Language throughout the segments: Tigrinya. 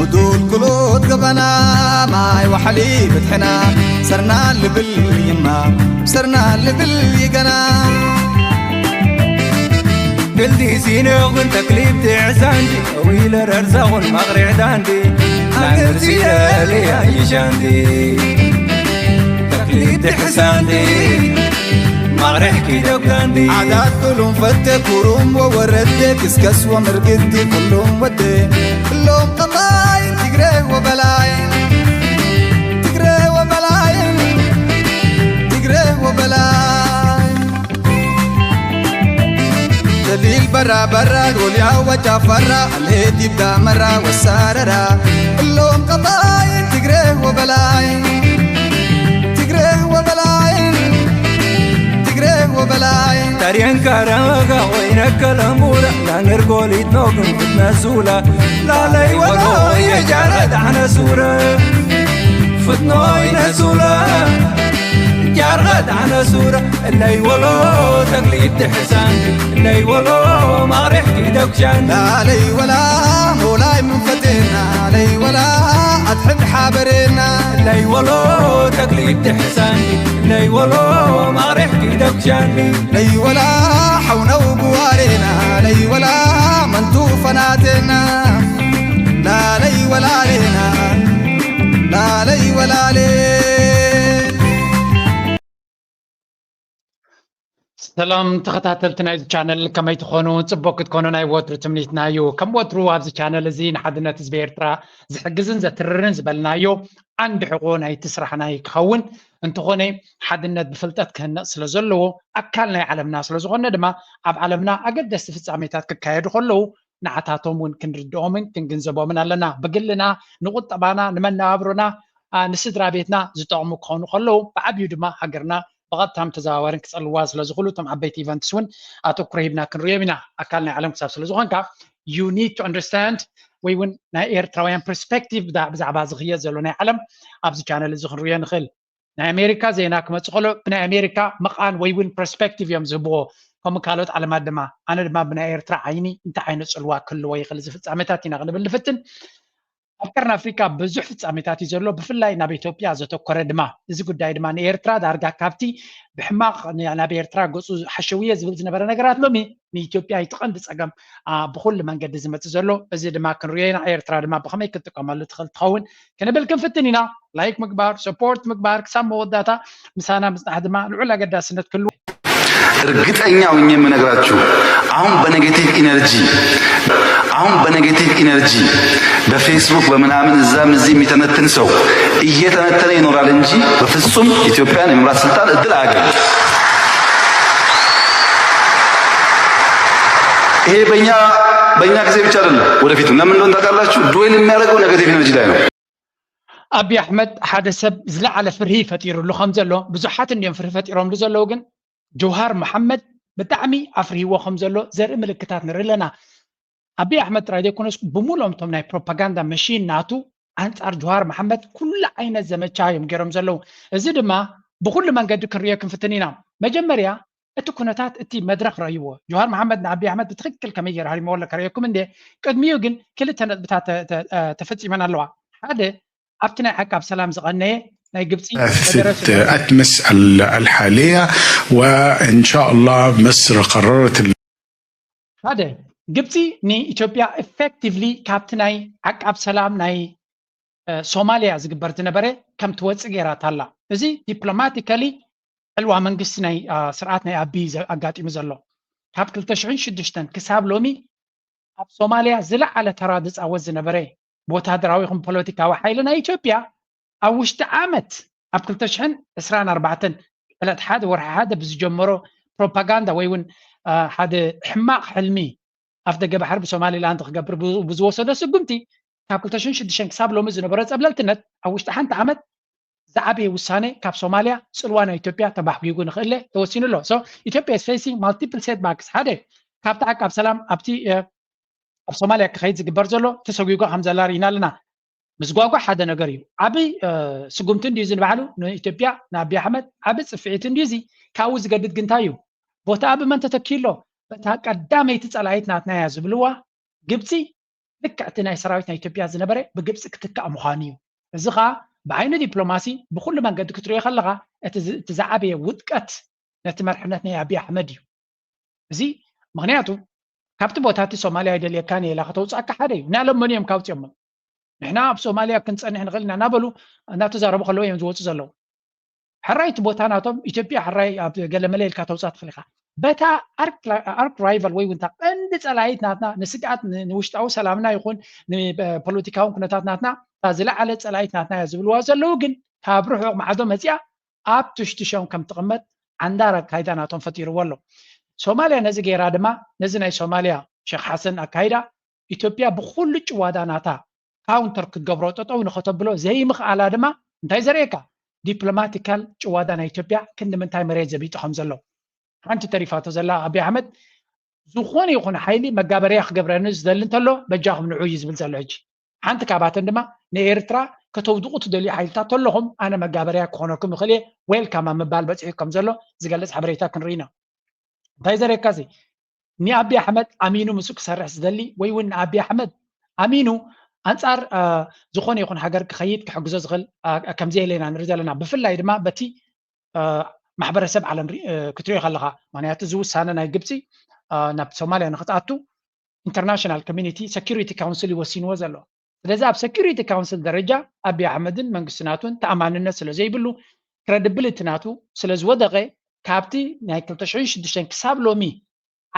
ودول كلوت قبنا ماي وحلي بتحنا صرنا لبل يما صرنا لبل يقنا قلدي زينة وانت كليب تعزاندي ويلا ررزاق المغرع داندي نعمر زينة لي عيشاندي تكليب تحساندي مغرع كيدو كاندي عادات كلهم فتة كروم ووردة كسكس ومرقدي كلهم ودي كلهم قطاين تقري وبلاين تقري وبلاين تقري وبلاين دليل برا برا قول يا وجه فرا الهيد يبدا مرة والساررة كلهم قطاين تقري وبلاين تقري وبلاين تقري وبلاين تاريان كاراغا وينك الامورة لا نرقولي تنوكم فتنازولا لا لي ولا يجارد عنا سورة فتنوي نزولا جارد عنا سورة اللي ولو تقليد تحسان اللي ولو ما ريحكي دوكشان لا لي ولا مولاي من فتنا لي ولا أتحب حابرنا اللي ولو تقليد تحسان اللي ولو ما ريحكي دوكشان لي ولا حونا وقوارنا لي ولا منتو فناتنا لا لي ولا لنا لا لي ولا لنا سلام تخاتلتنا إذا channel كما يتخونوا تبوك تكونوا ناي وتر تمنيتنا يو كم وتروا هذا channel زين حدنا تزبيرترا زحجزن زتررن زبلنا يو عند حقوقنا يتسرحنا يكون انت خوني حدنا بفلتات كهنا سلزلو أكلنا علمنا سلزغنا دما أب علمنا أقد استفدت عميتات ككايد خلو نعتاتهم ونكن ردوهم كنجنزبوا من لنا بقلنا نقط طبعنا نمنا أبرنا نسدرا بيتنا زتعمق خونو خلو بعبيو دما حقرنا بغضتهم تزاورن كسألوا سلزغلو تم عبيت إيفنتس ون أتوقريبنا كنريبنا أكلنا علم كسب سلزغنكا you need to understand ويون نا إيرتراويان perspective بزعبا زغية زلونا علم أبز channel زغن ريان خل نا أمريكا زينا كما تقولوا بنا أمريكا مقان ويون perspective يوم زبوه هم قالوا على ما دما أنا دما بنا إيرترا عيني انت عين سلوا كل ويخل زفت عمتاتنا غنب اللفتن أفكرنا أفريقيا بزح فتصاميتات يزلوا بفلاي نبي إثيوبيا زتوكر دما إذا قد داي دما إيرترا دارجا كابتي بحماق نبي إيرترا قصو حشوية زبل زنبرة نجارات لومي ني إثيوبيا يتقندس أجمع بخل من قد زمت زلوا إذا دما كان رينا إيرترا دما بخمي كنت كمال تدخل تخون كنا بالكم فتنينا لايك مقبار سبورت مقبار كسام وداتا مسانا مستحد ما العلا قد سنة كله እርግጠኛ ሆኜ የምነግራችሁ አሁን በኔጌቲቭ ኢነርጂ በፌስቡክ በምናምን እዛም እዚህ የሚተነትን ሰው እየተነተነ ይኖራል እንጂ በፍጹም ኢትዮጵያን የመምራት ስልጣን እድል አያገኝም። ይሄ በእኛ ጊዜ ብቻ አይደለም፣ ወደፊትም ለምን እንደሆነ ታውቃላችሁ? ዱዌል የሚያደርገው ኔጌቲቭ ኢነርጂ ላይ ነው። أبي أحمد هذا سب زلع على فرهي فتير له خمزلو بزحات إنهم فرهي فتيرهم لزلو جن جوهر محمد بتعمي أفرهي وخمزلو زر ملكتات نرلنا أبي أحمد رادي يكونش بمولهم تمناي بروباغندا ماشين ناتو أنت جوهر محمد كل عين الزمن شايم جرم زلو زد ما بكل من قد كرياكم فتنينا مجمريا التكونتات أتي مدرك رأيوه جوهر محمد أبي أحمد بتخكل كمية هاي مولك كرياكم من ده قد ميوجن كل تنت بتاع تفتي من اللواء هذا أبتنا حكى بسلام زغني أتمس الحالية وإن شاء الله مصر قررت هذا جبتي ني إثيوبيا effectively كابتناي عقب سلام ناي سوماليا زغبرت نبره كم توص غيرات الله ازي دبلوماتيكالي الوا منغست ناي سرعات ناي ابي اغاطي مزلو كاب 2006 كساب لومي اب سوماليا زلع على ترادص اوز نبره بوتادراويهم بوليتيكا وحيلنا إثيوبيا أوشت عامت أبكل تشحن إسران 4 بلد حدا ورح هذا بزجمرو بروباغندا ويون هذا حماق حلمي أفضل جب حرب سومالي لاند قبر بزوسنا سقمتي أبكل تشحن شد شنك ساب لو مزنا برز قبل التنت أوشت حنت عامت زعبي وسانة كاب سوماليا سلوانا إثيوبيا تبح بيجون خله توسين له so Ethiopia is facing multiple setbacks هذا كاب تعك أب سلام أبتي أب سوماليا كخيز جبر زلو تسويقو حمزة لارينا لنا مسقوقو حدا نقريو عبي سقومتن ديزي نبعلو نو إثيوبيا نابي أحمد عبي صفعيتن ديزي كاوز قدد قنتايو بوتا عبي من تتكيلو بتا قدامي تسأل عيتنا اتنايا زبلوا قبتي ልክዕቲ ናይ ሰራዊት ናይ ኢትዮጵያ ዝነበረ ብግብፂ ክትከእ ምዃኑ እዩ እዚ ከዓ ብዓይኒ ዲፕሎማሲ ብኩሉ መንገዲ ክትሪኦ ከለካ እቲ ዝዓበየ ውጥቀት ነቲ መርሕነት ናይ ኣብይ ኣሕመድ እዩ እዚ ምክንያቱ ካብቲ ቦታቲ ሶማልያ ይደልየካን ኢላ ከተውፅአካ ሓደ እዩ ንኣለመን እዮም ካውፅኦም ንሕና ኣብ ሶማልያ ክንፀንሕ ንኽእል ኢና እናበሉ እናተዛረቡ ከለዉ እዮም ዝወፁ ዘለዉ ሕራይቲ ቦታ ናቶም ኢትዮጵያ ሕራይ ኣብ ገለመለ ኢልካ ተውፅኣ ትኽእል ኢኻ በታ ኣርክ ራይቫል ወይ እውን ቀንዲ ፀላኢት ናትና ንስግኣት ንውሽጣዊ ሰላምና ይኹን ንፖለቲካውን ኩነታት ናትና ዝለዓለ ፀላኢት ናትና እያ ዝብልዋ ዘለዉ ግን ካብ ርሑቕ ማዕዶ መፂኣ ኣብ ትሽትሾም ከም ትቕመጥ ዓንዳር ኣካይዳ ናቶም ፈጢርዎ ኣሎ ሶማልያ ነዚ ገይራ ድማ ነዚ ናይ ሶማልያ ሼክ ሓሰን ኣካይዳ ኢትዮጵያ ብኩሉ ጭዋዳ ናታ ካውንተር ክትገብሮ ጠጠው ንኸተብሎ ዘይምኽኣላ ድማ እንታይ ዘርእየካ ዲፕሎማቲካል ጭዋዳ ናይ ኢትዮጵያ ክንምንታይ መሬት ዘቢጡ ከም ዘሎ ሓንቲ ተሪፋቶ ዘላ ኣብይ ኣሕመድ ዝኾነ ይኹን ሓይሊ መጋበርያ ክገብረኒ ዝደሊ እንተሎ በጃኹም ንዑ እዩ ዝብል ዘሎ ሕጂ ሓንቲ ካብኣተን ድማ ንኤርትራ ከተውድቑ ትደልዩ ሓይልታት ተለኹም ኣነ መጋበርያ ክኾነኩም ይኽእል እየ ዌልካም ኣብ ምባል በፂሑ ከም ዘሎ ዝገልፅ ሓበሬታ ክንርኢ ኢና እንታይ ዘርእየካ እዚ ንኣብይ ኣሕመድ ኣሚኑ ምስኡ ክሰርሕ ዝደሊ ወይ እውን ንኣብይ ኣሕመድ ኣሚኑ ኣንጻር ዝኾነ ይኹን ሃገር ክኸይድ ክሕግዞ ዝኽእል ከምዘየለ ኢና ንርኢ ዘለና ብፍላይ ድማ በቲ ማሕበረሰብ ዓለም ክትሪኦ ከለካ ምክንያቱ እዚ ውሳነ ናይ ግብፂ ናብ ሶማልያ ንክትኣቱ ኢንተርናሽናል ኮሚኒቲ ሴኪሪቲ ካውንስል ይወሲንዎ ዘሎ ስለዚ ኣብ ሴኪሪቲ ካውንስል ደረጃ ኣብይ ኣሕመድን መንግስቲ ናቱን ተኣማንነት ስለ ዘይብሉ ክሬዲብሊቲ ናቱ ስለ ዝወደቐ ካብቲ ናይ 2006 ክሳብ ሎሚ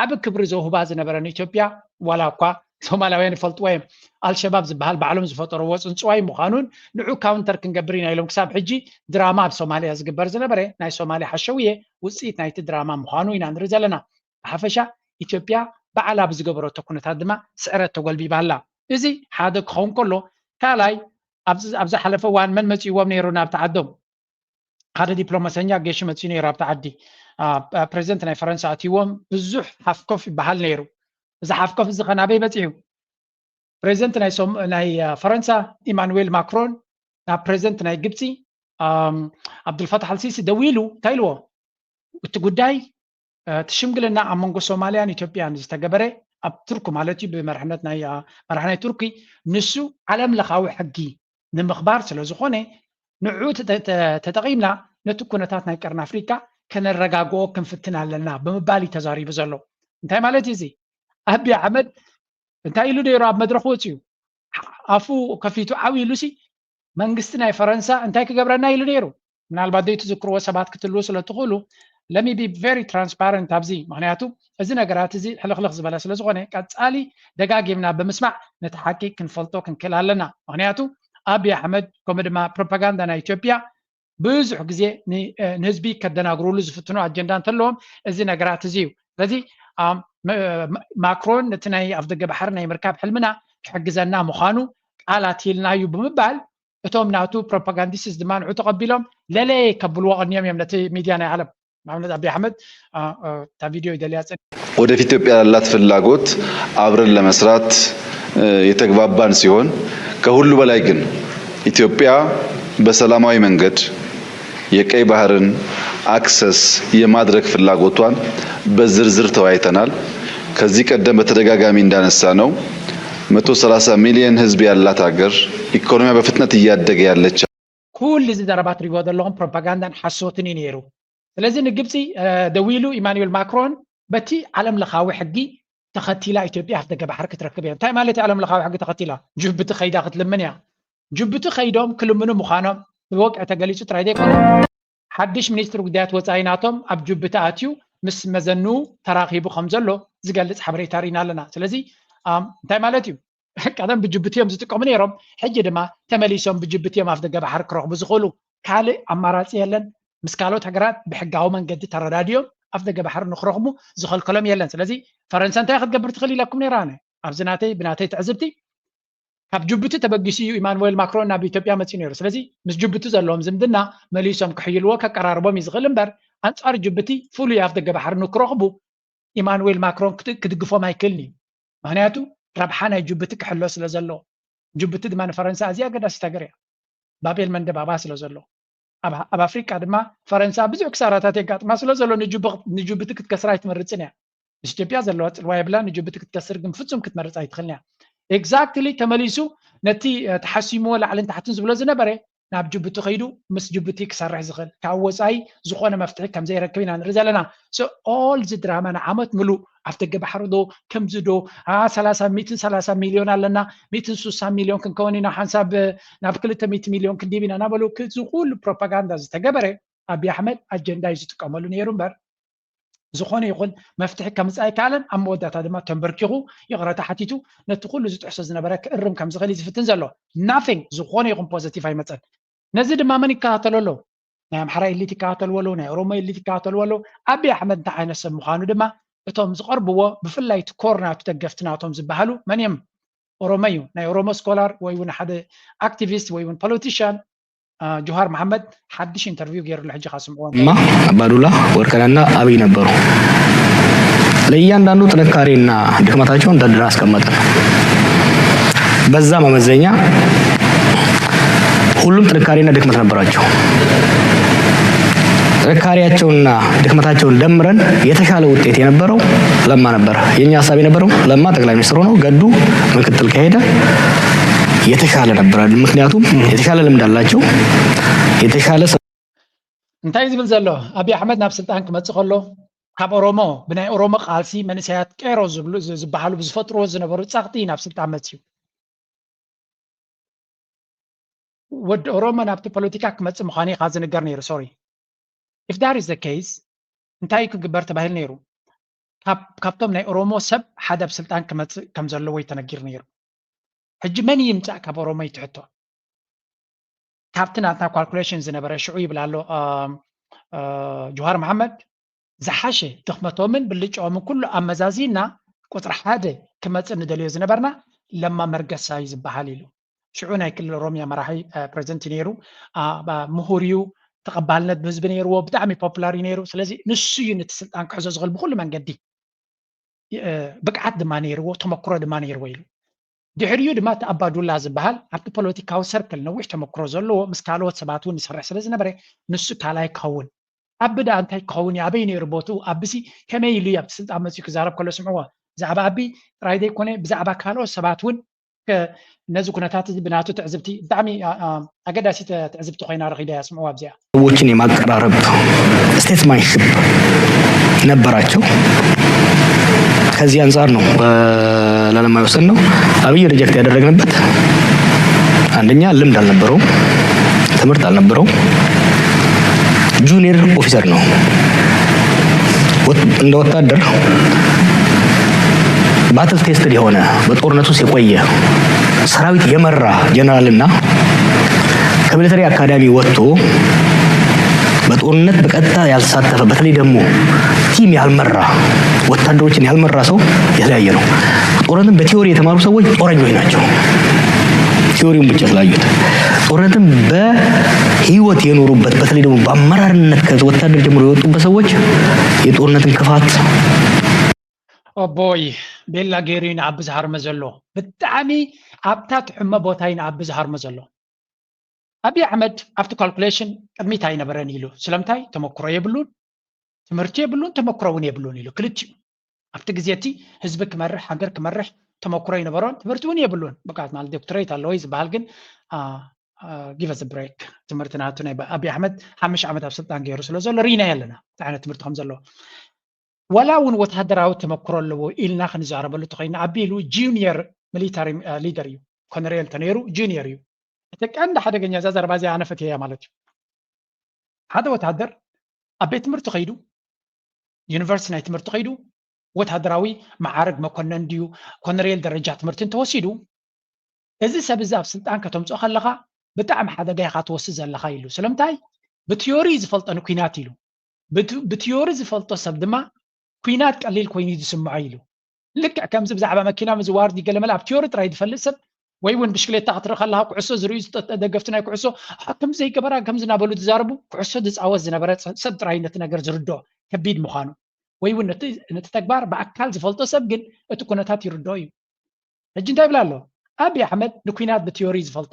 ዓብ ክብሪ ዘውህባ ዝነበረ ንኢትዮጵያ ዋላ እኳ ሶማልያውያን ይፈልጥዎ እዮም ኣልሸባብ ዝበሃል ባዕሎም ዝፈጠርዎ ፅንፅዋይ ምዃኑን ንዑ ካውንተር ክንገብር ኢና ኢሎም ክሳብ ሕጂ ድራማ ኣብ ሶማልያ ዝግበር ዝነበረ ናይ ሶማልያ ሓሸውየ ውፅኢት ናይቲ ድራማ ምዃኑ ኢና ንርኢ ዘለና ብሓፈሻ ኢትዮጵያ በዓላ ብዝገበረቶ ኩነታት ድማ ስዕረት ተጎልቢባ ኣላ እዚ ሓደ ክኸውን ከሎ ካልኣይ ኣብ ዝሓለፈ እዋን መን መፂዎም ነይሩ ናብቲ ዓዶም ሓደ ዲፕሎማሰኛ ጌሽ መፂኡ ነይሩ ኣብቲ ዓዲ ፕሬዚደንት ናይ ፈረንሳ ኣትይዎም ብዙሕ ሓፍኮፍ ይበሃል ነይሩ እዚ ሓፍኮፍ እዚ ከናበይ በፂሑ ፕሬዚደንት ናይ ፈረንሳ ኢማኑዌል ማክሮን ናብ ፕሬዚደንት ናይ ግብፂ ዓብዱልፈታሕ አልሲሲ ደው ኢሉ እንታይ ኢልዎ እቲ ጉዳይ እቲ ሽምግልና ኣብ መንጎ ሶማልያን ኢትዮጵያን ዝተገበረ ኣብ ቱርክ ማለት እዩ ብመራሕነት ናይ ቱርኪ ንሱ ዓለም ለኻዊ ሕጊ ንምኽባር ስለ ዝኾነ ንዑ ተጠቒምና ነቲ ኩነታት ናይ ቀርኒ ኣፍሪካ ከነረጋግኦ ክንፍትን ኣለና ብምባል እዩ ተዛሪቡ ዘሎ እንታይ ማለት እዩ እዚ ኣብይ ኣሕመድ እንታይ ኢሉ ነይሩ ኣብ መድረክ ወፂኡ ኣፉ ከፊቱ ዓብዪ ኢሉሲ መንግስቲ ናይ ፈረንሳ እንታይ ክገብረና ኢሉ ነይሩ ምናልባት ደይ ትዝክርዎ ሰባት ክትልዎ ስለ ትኽእሉ ለሚ ቢ ቨሪ ትራንስፓረንት ኣብዚ ምክንያቱ እዚ ነገራት እዚ ሕልኽልኽ ዝበለ ስለ ዝኾነ ቀፃሊ ደጋጊምና ብምስማዕ ነቲ ሓቂ ክንፈልጦ ክንክእል ኣለና ምክንያቱ ኣብይ ኣሕመድ ከምኡ ድማ ፕሮፓጋንዳ ናይ ኢትዮጵያ ብዙሕ ግዜ ንህዝቢ ከደናግሩሉ ዝፍትኑ ኣጀንዳ እንተለዎም እዚ ነገራት እዚ እዩ ስለዚ ማክሮን ነቲ ናይ ኣፍ ደገ ባሕሪ ናይ ምርካብ ሕልምና ክሕግዘና ምዃኑ ቃላት ሂልናዩ ብምባል እቶም ናቱ ፕሮፓጋንዲስትስ ድማ ንዑ ተቐቢሎም ለለየ ከብልዎ ቀኒዮም እዮም ነቲ ሚድያ ናይ ዓለም ማምነት ኣብይ ኣሕመድ ታ ቪዲዮ ይደልያ ወደፊት ኢትዮጵያ ያላት ፍላጎት አብረን ለመስራት የተግባባን ሲሆን ከሁሉ በላይ ግን ኢትዮጵያ በሰላማዊ መንገድ የቀይ ባህርን አክሰስ የማድረግ ፍላጎቷን በዝርዝር ተወያይተናል። ከዚህ ቀደም በተደጋጋሚ እንዳነሳ ነው 130 ሚሊዮን ህዝብ ያላት ሀገር ኢኮኖሚያ በፍጥነት እያደገ ያለች ኩል እዚ ዘረባት ሪቮ ዘለኹም ፕሮፓጋንዳን ሓሶትን እዩ ነይሩ ስለዚ ንግብፂ ደዊሉ ኢማኑኤል ማክሮን በቲ ዓለም ለኻዊ ሕጊ ተኸቲላ ኢትዮጵያ ኣፍ ደገ ባሕሪ ክትረክብ እያ እንታይ ማለት ዓለም ለኻዊ ሕጊ ተኸቲላ ጅቡቲ ኸይዳ ክትልምን እያ ጅቡቲ ኸይዶም ክልምኑ ምዃኖም ብወቅዕ ተገሊጹ ጥራይ ዘይኮነ ሓድሽ ሚኒስትር ጉዳያት ወፃኢ ናቶም ኣብ ጅቡቲ ኣትዩ ምስ መዘኑ ተራኺቡ ከም ዘሎ ዝገልጽ ሓበሬታ ሪኢና ኣለና ስለዚ እንታይ ማለት እዩ ቀደም ብጅቡቲ እዮም ዝጥቀሙ ነይሮም ሕጂ ድማ ተመሊሶም ብጅቡቲ እዮም ኣፍ ደገ ባሕሪ ክረኽቡ ዝኽእሉ ካልእ ኣማራፂ የለን ምስ ካልኦት ሃገራት ብሕጋዊ መንገዲ ተረዳድዮም ኣፍ ደገ ባሕሪ ንክረኽቡ ዝኸልከሎም የለን ስለዚ ፈረንሳ እንታይ ክትገብር ትኽእል ኢለኩም ነይራ ኣብዚ ናተይ ብናተይ ትዕዝብቲ ካብ ጅቡቲ ተበጊሱ እዩ ኢማኑኤል ማክሮን ናብ ኢትዮጵያ መፂኡ ነይሩ ስለዚ ምስ ጅቡቲ ዘለዎም ዝምድና መሊሶም ክሕይልዎ ከቀራርቦም እዩ ዝኽእል እምበር ኣንጻር ጅቡቲ ፍሉይ ኣፍ ደገ ባሕሪ ንክረኽቡ ኢማኑኤል ማክሮን ክድግፎም ኣይክእልን እዩ ምክንያቱ ረብሓ ናይ ጅቡቲ ክሕሎ ስለ ዘለዎ ጅቡቲ ድማ ንፈረንሳ ኣዝያ ኣገዳሲት ሃገር እያ ባቤል መንደባባ ስለ ዘሎ ኣብ ኣፍሪካ ድማ ፈረንሳ ብዙሕ ክሳራታት የጋጥማ ስለ ዘሎ ንጅቡቲ ክትከስር ኣይትመርፅን እያ ምስ ኢትዮጵያ ዘለዋ ፅልዋ የብላ ንጅቡቲ ክትከስር ግን ፍጹም ክትመርፅ ኣይትኽእልን እያ exactly ተመሊሱ ነቲ ተሓሲሞ ላዕልን ታሕትን ዝብሎ ዝነበረ ናብ ጅቡቲ ኸይዱ ምስ ጅቡቲ ክሰርሕ ዝኽእል ካብ ወፃኢ ዝኾነ መፍትሒ ከም ዘይረክብ ኢና ንርኢ ዘለና so all ዚ ድራማ ንዓመት ሙሉእ ኣፍ ደገ ባሕሪ ዶ ከምዚ ዶ 130 ሚሊዮን ኣለና 160 ሚሊዮን ክንከውን ኢና ሓንሳብ ናብ 200 ሚሊዮን ክንዲብ ኢና ናበሉ እዚ ኩሉ ፕሮፓጋንዳ ዝተገበረ ኣብይ ኣሕመድ ኣጀንዳ እዩ ዝጥቀመሉ ነይሩ እምበር ዝኾነ ይኹን መፍትሒ ከምፃይ ካለን ኣብ መወዳእታ ድማ ተንበርኪኹ ይቕረታ ሓቲቱ ነቲ ኩሉ ዝጥሕሶ ዝነበረ ክእርም ከም ዝኽእል ዝፍትን ዘሎ nothing ዝኾነ ይኹን ፖዚቲቭ ኣይመፀን ነዚ ድማ መን ይከታተሎ ኣሎ ናይ ኣምሓራ ኤሊት ይከታተልዎ ኣሎ ናይ ኦሮሞ ኤሊት ይከታተልዎ ኣሎ ኣብይ ኣሕመድ እንታይ ዓይነት ሰብ ምዃኑ ድማ እቶም ዝቐርብዎ ብፍላይ እቲ ኮር ናቱ ደገፍቲ ናቶም ዝበሃሉ መን እዮም ኦሮሞ እዩ ናይ ኦሮሞ ስኮላር ወይ እውን ሓደ ኣክቲቪስት ወይ እውን ፖለቲሽያን ጆሃር መሐመድ ሓድሽ ኢንተርቪው ገይሩሉ ሕጂ ካስምዕዎ አባዱላ ወርቅነህና አብይ ነበሩ። ለእያንዳንዱ ጥንካሬና ድክመታቸውን እንደድራ አስቀመጠ። በዛ መመዘኛ ሁሉም ጥንካሬና ድክመት ነበራቸው። ጥንካሬያቸውና ድክመታቸውን ደምረን የተሻለ ውጤት የነበረው ለማ ነበር። የኛ ሐሳብ የነበረው ለማ ጠቅላይ ሚኒስትር ሆኖ ገዱ ምክትል ከሄደ የተሻለ ነበር። ምክንያቱም የተሻለ ልምድ አላቸው። የተሻለ እንታይ ዝብል ዘሎ ኣብይ ኣሕመድ ናብ ስልጣን ክመጽእ ከሎ ካብ ኦሮሞ ብናይ ኦሮሞ ቃልሲ መንእሰያት ቀይሮ ዝበሃሉ ብዝፈጥርዎ ዝነበሩ ጻቕጢ ናብ ስልጣን መጽዩ ወዲ ኦሮሞ ናብቲ ፖለቲካ ክመጽእ ምዃኑ ኢኻ ዝንገር ነይሩ ሶሪ if that is the case እንታይ ክግበር ተባሂሉ ነይሩ ካብቶም ናይ ኦሮሞ ሰብ ሓደ ኣብ ስልጣን ክመጽእ ከም ዘለዎ ይተነጊር ነይሩ ሕጂ መን ይምጻእ ካብ ኦሮሞ ይትሕቶ ካብቲ ናትና ካልኩሌሽን ዝነበረ ሽዑ ይብል ኣሎ ጆሃር መሐመድ ዝሓሸ ድኽመቶምን ብልጭኦምን ኩሉ ኣመዛዚና ቁጥሪ ሓደ ክመጽእ ንደልዮ ዝነበርና ለማ መርገሳ እዩ ዝበሃል ኢሉ ሽዑ ናይ ክልል ኦሮሚያ መራሒ ፕሬዚደንት ነይሩ ምሁር እዩ ተቐባልነት ብህዝቢ ነይርዎ ብጣዕሚ ፖፑላር ነይሩ ስለዚ ንሱ እዩ ነቲ ስልጣን ክሕዞ ዝኽእል ብኩሉ መንገዲ ብቅዓት ድማ ነይርዎ ተመክሮ ድማ ነይርዎ ኢሉ ድሕሪኡ ድማ እቲ ኣባዱላ ዝበሃል ኣብቲ ፖለቲካዊ ሰርክል ነዊሕ ተመክሮ ዘለዎ ምስ ካልኦት ሰባት እውን ይሰርሕ ስለ ዝነበረ ንሱ ካልኣይ ክኸውን ኣብዳ እንታይ ክኸውን እዩ ኣበይ ነይሩ ቦትኡ ኣብሲ ከመይ ኢሉ ኣብቲ ስልጣን መፅኡ ክዛረብ ከሎ ስምዕዎ ብዛዕባ ኣቢ ጥራይ ዘይኮነ ብዛዕባ ካልኦት ሰባት እውን ነዚ ኩነታት እዚ ብናቱ ትዕዝብቲ ብጣዕሚ ኣገዳሲ ትዕዝብቲ ኮይና ረኺዳ እያ ስምዕዎ ኣብዚኣ ሰዎችን የማቀራረብ ስቴትስማንሽፕ ነበራቸው። ከዚህ አንጻር ነው ለለማ የወሰድነው። አብይ ሪጀክት ያደረግንበት አንደኛ ልምድ አልነበረው፣ ትምህርት አልነበረው፣ ጁኒየር ኦፊሰር ነው። እንደ ወታደር ባትል ቴስትድ የሆነ በጦርነቱ ውስጥ የቆየ ሰራዊት የመራ ጀነራልና ከሚሊተሪ አካዳሚ ወጥቶ በጦርነት በቀጥታ ያልተሳተፈ በተለይ ደግሞ ቲም ያልመራ ወታደሮችን ያልመራ ሰው የተለያየ ነው። ጦርነትን በቲዮሪ የተማሩ ሰዎች ጦረኞች ናቸው። ቲዮሪውን ብቻ ስላዩት ጦርነትን በህይወት የኖሩበት በተለይ ደግሞ በአመራርነት ከወታደር ጀምሮ የወጡበት ሰዎች የጦርነትን ክፋት ኦቦይ ቤላ ገይሩን ኣብ ዝሃርመ ዘሎ ብጣዕሚ ኣብታት ሕመ ቦታ ኢና ኣብ ዝሃርመ ዘሎ ኣብይ ኣሕመድ ኣብቲ ካልኩሌሽን ቅድሚት ኣይነበረን ኢሉ ስለምንታይ ተመክሮ የብሉን ትምህርቲ የብሉን ተመክሮ እውን የብሉን ኢሉ ክልቲኡ ኣብቲ ግዜ እቲ ህዝቢ ክመርሕ ሃገር ክመርሕ ተመክሮ ይነበሮን ትምህርቲ እውን የብሉን ብቃት ማለት ዶክተሬት ኣለዎ ዝበሃል ግን ጊቭ ኣስ ብሬክ ትምህርቲ ናቱ ናይ ኣብይ ኣሕመድ 5 ዓመት ኣብ ስልጣን ገይሩ ስለ ዘሎ ሪና ኣለና እንታይ ዓይነት ትምህርቲ ከም ዘለዎ ወላ እውን ወታደራዊ ተመክሮ ኣለዎ ኢልና ክንዛረበሉ ተኸይና ኣቢሉ ኢሉ ጁኒየር ሚሊታሪ ሊደር እዩ ኮሎኔል ተነይሩ ጁኒየር እዩ እቲ ቀንዲ ሓደገኛ እዛ ዘረባ እዚኣ ኣነ ፈትየያ ማለት እዩ ሓደ ወታደር ኣብ ቤት ትምህርቲ ኸይዱ ዩኒቨርሲቲ ናይ ትምህርቲ ኸይዱ ወታደራዊ ማዕረግ መኮነን ድዩ ኮሎኔል ደረጃ ትምህርትን ተወሲዱ እዚ ሰብ እዚ ኣብ ስልጣን ከተምፅኦ ከለኻ ብጣዕሚ ሓደጋ ኢኻ ትወስድ ዘለኻ ኢሉ ስለምንታይ ብቲዮሪ ዝፈልጦ ንኩናት ኢሉ ብቲዮሪ ዝፈልጦ ሰብ ድማ ኩናት ቀሊል ኮይኑ ዝስምዖ ኢሉ ልክዕ ከምዚ ብዛዕባ መኪና ምዝዋር ይገለመል ኣብ ቲዮሪ ጥራይ ዝፈልጥ ሰብ ወይ እውን ብሽክሌታ ክትርኢ ከለኻ ኩዕሶ ዝርእዩ ደገፍቲ ናይ ኩዕሶ ከምዚ ዘይገበራ ከምዚ እናበሉ ትዛረቡ ኩዕሶ ዝፃወት ዝነበረ ሰብ ጥራይ ነቲ ነገር ዝርድኦ ከቢድ ምዃኑ ወይ እውን ነቲ ተግባር ብኣካል ዝፈልጦ ሰብ ግን እቲ ኩነታት ይርድኦ እዩ ሕጂ እንታይ ይብላ ኣሎ ኣብይ ኣሕመድ ንኩናት ብቲዮሪ ዝፈልጦ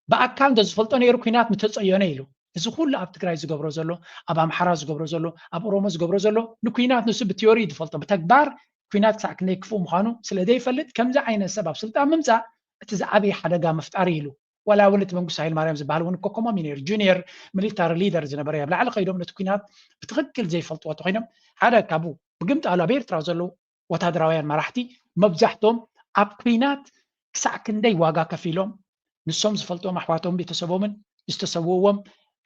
ብኣካል እንተ ዝፈልጦ ነይሩ ኩናት ምተፀየነ ኢሉ እዚ ኩሉ ኣብ ትግራይ ዝገብሮ ዘሎ ኣብ ኣምሓራ ዝገብሮ ዘሎ ኣብ ኦሮሞ ዝገብሮ ዘሎ ንኩናት ንሱ ብቲዮሪ ዝፈልጦ ብተግባር ኩናት ክሳዕ ክንደይ ክፉእ ምዃኑ ስለ ዘይፈልጥ ከምዚ ዓይነት ሰብ ኣብ ስልጣን ምምፃእ እቲ ዝዓበየ ሓደጋ መፍጣሪ ኢሉ ወላ እውን እቲ መንግስቱ ሃይለማርያም ዝበሃል እውን እኮ ከመኦም እዩ ነይሩ ጁኒየር ሚሊታሪ ሊደር ዝነበረ ኣብ ላዕሊ ከይዶም ነቲ ኩናት ብትክክል ዘይፈልጥዎ ኮይኖም ሓደ ካብኡ ብግምጣሉ ኣብ ኤርትራ ዘለዉ ወታደራውያን መራሕቲ መብዛሕቶም ኣብ ኩናት ክሳዕ ክንደይ ዋጋ ከፊሎም ንሶም ዝፈልጦም ኣሕዋቶም ቤተሰቦምን ዝተሰውዎም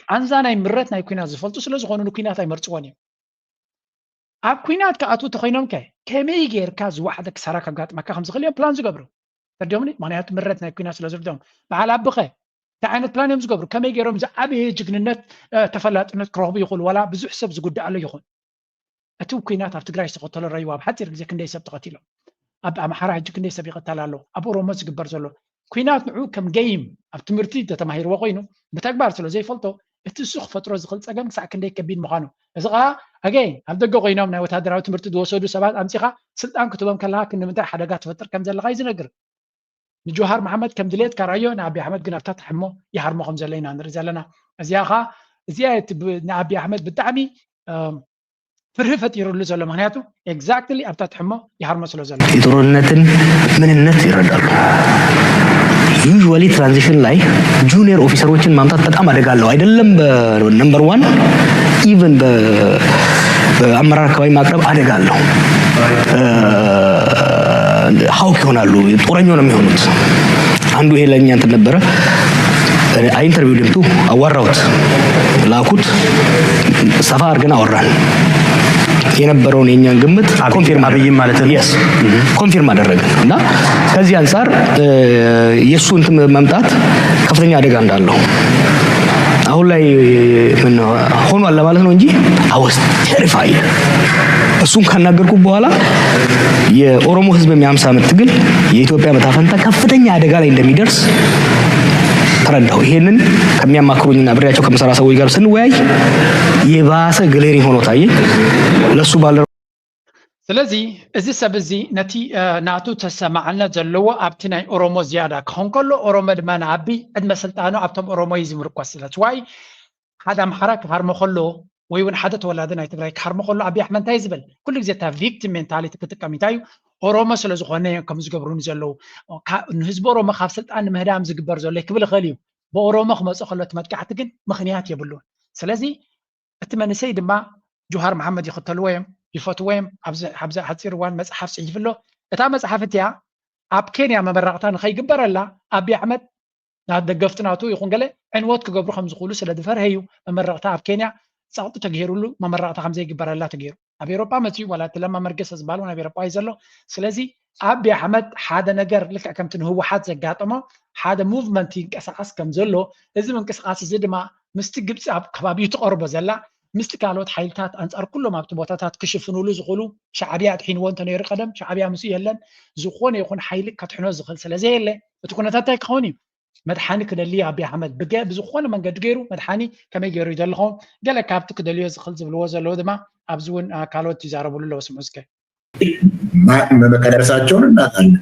ቃንዛ ናይ ምረት ናይ ኩናት ዝፈልጡ ስለ ዝኾኑ ንኩናት ኣይመርፅዎን እዮም ኣብ ኩናት ከኣትዉ ተኮይኖም ከመይ ጌርካ ዝዋሕደ ክሳራ ከጋጥመካ ከም ዝኽእል እዮም ፕላን ዝገብሩ ተርዲኦምኒ ምክንያቱ ምረት ናይ ኩናት ስለ ዝርድኦም በዓል ኣቦኸ እንታይ ዓይነት ፕላን እዮም ዝገብሩ ከመይ ገይሮም ዝዓበየ ጅግንነት ተፈላጥነት ክረኽቡ ይኽእሉ ዋላ ብዙሕ ሰብ ዝጉዳእሉ ይኹን እቲ ኩናት ኣብ ትግራይ ዝተኸተሎ ረይዋ ኣብ ሓፂር ግዜ ክንደይ ሰብ ተኸቲሎም ኣብ ኣምሓራ ሕጂ ክንደይ ሰብ ይኸተል ኣሎ ኣብ ኦሮሞ ዝግበር ዘሎ ኩናት ንዑ ከም ገይም ኣብ ትምህርቲ ተተማሂርዎ ኮይኑ ብተግባር ስለ ዘይፈልጦ እቲ እሱ ክፈጥሮ ዝኽእል ፀገም ክሳዕ ክንደይ ከቢድ ምዃኑ እዚ ከዓ ኣገይን ኣብ ደገ ኮይኖም ናይ ወታደራዊ ትምህርቲ ዝወሰዱ ሰባት ኣምፂኻ ስልጣን ክትቦም ከለካ ንምንታይ ሓደጋ ትፈጥር ከም ዘለካ እዩ ዝነግር ንጆሃር መሓመድ ከም ድሌትካ ራእዮ ንኣብዪ ኣሕመድ ግን ኣብታ ትሕሞ ይሃርሞ ከም ዘሎ ኢና ንርኢ ዘለና እዚኣ ከዓ እዚኣ ንኣብዪ ኣሕመድ ብጣዕሚ ፍርህ ፈጢሩሉ ዘሎ ምክንያቱ ኤግዛክትሊ ኣብታ ትሕሞ ይሃርሞ ስለ ዘሎ የጦርነትን ምንነት ይረዳሉ ዩዥዋሊ ትራንዚሽን ላይ ጁኒየር ኦፊሰሮችን ማምጣት በጣም አደጋ አለው አይደለም በነምበር 1 ኢቭን በአመራር አካባቢ ማቅረብ አደጋ አለው ሀውክ ይሆናሉ ጦረኛ ነው የሚሆኑት አንዱ ይሄ ለኛ እንትን ነበረ አይ ኢንተርቪው ልምቱ አዋራውት ላኩት ሰፋ አድርገን አወራን የነበረውን የኛን ግምት ኮንፊርም አብይም ማለት ነው yes ኮንፊርም አደረገ እና ከዚህ አንፃር የሱ እንትን መምጣት ከፍተኛ አደጋ እንዳለው አሁን ላይ ምን ሆኗል ለማለት ነው እንጂ I was terrified እሱን ካናገርኩ በኋላ የኦሮሞ ህዝብ የሚያምሳ ምትግል የኢትዮጵያ መታፈንታ ከፍተኛ አደጋ ላይ እንደሚደርስ ተረዳው ይሄንን ከሚያማክሩኝና አብሬያቸው ከመሰራ ሰዎች ጋር ስንወያይ የባሰ ግሌሪ ሆኖ ታየኝ ለሱ ባለ ስለዚህ እዚ ሰብ እዚ ነቲ ናቱ ተሰማዕነት ዘለዎ ኣብቲ ናይ ኦሮሞ ዝያዳ ክኾን ከሎ ኦሮሞ ድማ ንዓቢ ዕድመ ስልጣኑ ኣብቶም ኦሮሞ እዩ ዝምርኮስ ስለዝዋይ ሓደ ኣምሓራ ክሃርሞ ከሎ ወይ እውን ሓደ ተወላዲ ናይ ትግራይ ክሃርሞ ከሎ ኣብዪ ኣሕመድ እንታይ ዝብል ኩሉ ግዜ እታ ቪክቲም ሜንታሊቲ ክጥቀም እንታይ እዩ ኦሮሞ ስለ ዝኾነ ከም ዝገብሩኒ ዘለዉ ንህዝቢ ኦሮሞ ካብ ስልጣን ንምህዳም ዝግበር ዘሎ ክብል ይኽእል እዩ ብኦሮሞ ክመፅእ ከሎ እቲ መጥቃዕቲ ግን ምክንያት የብሉን ስለዚ እቲ መንእሰይ ድማ ጆሃር መሓመድ ይኽተልዎ እዮም ይፈትዎ እዮም ኣብዚ ሓፂር እዋን መፅሓፍ ፅሒፍ ኣሎ እታ መፅሓፍ እቲያ ኣብ ኬንያ መመረቕታ ንኸይግበረላ ኣብዪ ኣሕመድ ናብ ደገፍቲ ናቱ ይኹን ገለ ዕንወት ክገብሩ ከም ዝኽእሉ ስለ ዝፈርሀ እዩ መመረቕታ ኣብ ኬንያ ፃቕጡ ተገይሩሉ መመረቕታ ከም ዘይግበረላ ተገይሩ ኣብ ኤሮጳ መፅኡ ዋላ እቲ ለማ መርገሰ ዝበሃል ኣብ ኤሮጳ እዩ ዘሎ ስለዚ ኣብዪ ኣሕመድ ሓደ ነገር ልክዕ ከምቲ ንህወሓት ዘጋጠሞ ሓደ ሙቭመንት ይንቀሳቐስ ከም ዘሎ እዚ ምንቅስቓስ እዚ ድማ ምስቲ ግብፂ ኣብ ከባቢኡ ተቐርቦ ዘላ ምስቲ ካልኦት ሓይልታት ኣንጻር ኩሎም ኣብቲ ቦታታት ክሽፍንሉ ዝኽእሉ ሻዕብያ ኣጥሒንዎ እንተነይሩ ቀደም ሻዕብያ ምስኡ የለን ዝኾነ ይኹን ሓይሊ ከትሕኖ ዝኽእል ስለዘየለ እቲ ኩነታት እንታይ ክኸውን እዩ መድሓኒ ክደልዩ ኣብዪ ኣሕመድ ብዝኾነ መንገዲ ገይሩ መድሓኒ ከመይ ገይሩ እዩ ዘለኹም ገለ ካብቲ ክደልዮ ዝኽእል ዝብልዎ ዘለዎ ድማ ኣብዚ እውን ካልኦት ይዛረብሉ ኣለዎ ስምዑ እስከ መቀደሳቸውን እናጣለን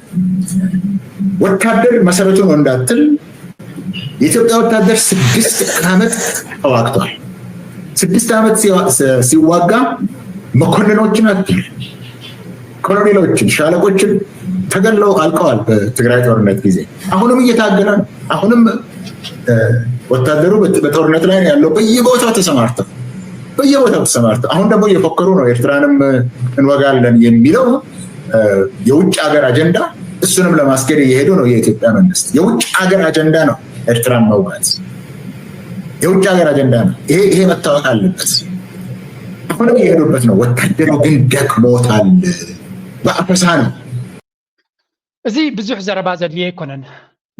ወታደር መሰረቱ ነው እንዳትል የኢትዮጵያ ወታደር 6 ዓመት ተዋግቷል 6 ዓመት ሲዋጋ መኮንኖችን አጥቷል ኮሎኔሎችን ሻለቆችን ተገለው አልቀዋል በትግራይ ጦርነት ጊዜ አሁንም እየታገለ ነው አሁንም ወታደሩ በጦርነት ላይ ያለው በየቦታው ተሰማርተው አሁን ደግሞ እየፎከሩ ነው ኤርትራንም እንወጋለን የሚለው የውጭ ሀገር አጀንዳ እሱንም ለማስገድ እየሄዱ ነው የኢትዮጵያ መንግስት የውጭ ሀገር አጀንዳ ነው ኤርትራን መውጋት የውጭ ሀገር አጀንዳ ነው ይሄ መታወቅ አለበት አሁንም እየሄዱበት ነው ወታደሩ ግን ደክሞታል በአፈሳ ነው እዚ ብዙሕ ዘረባ ዘድልየ ኣይኮነን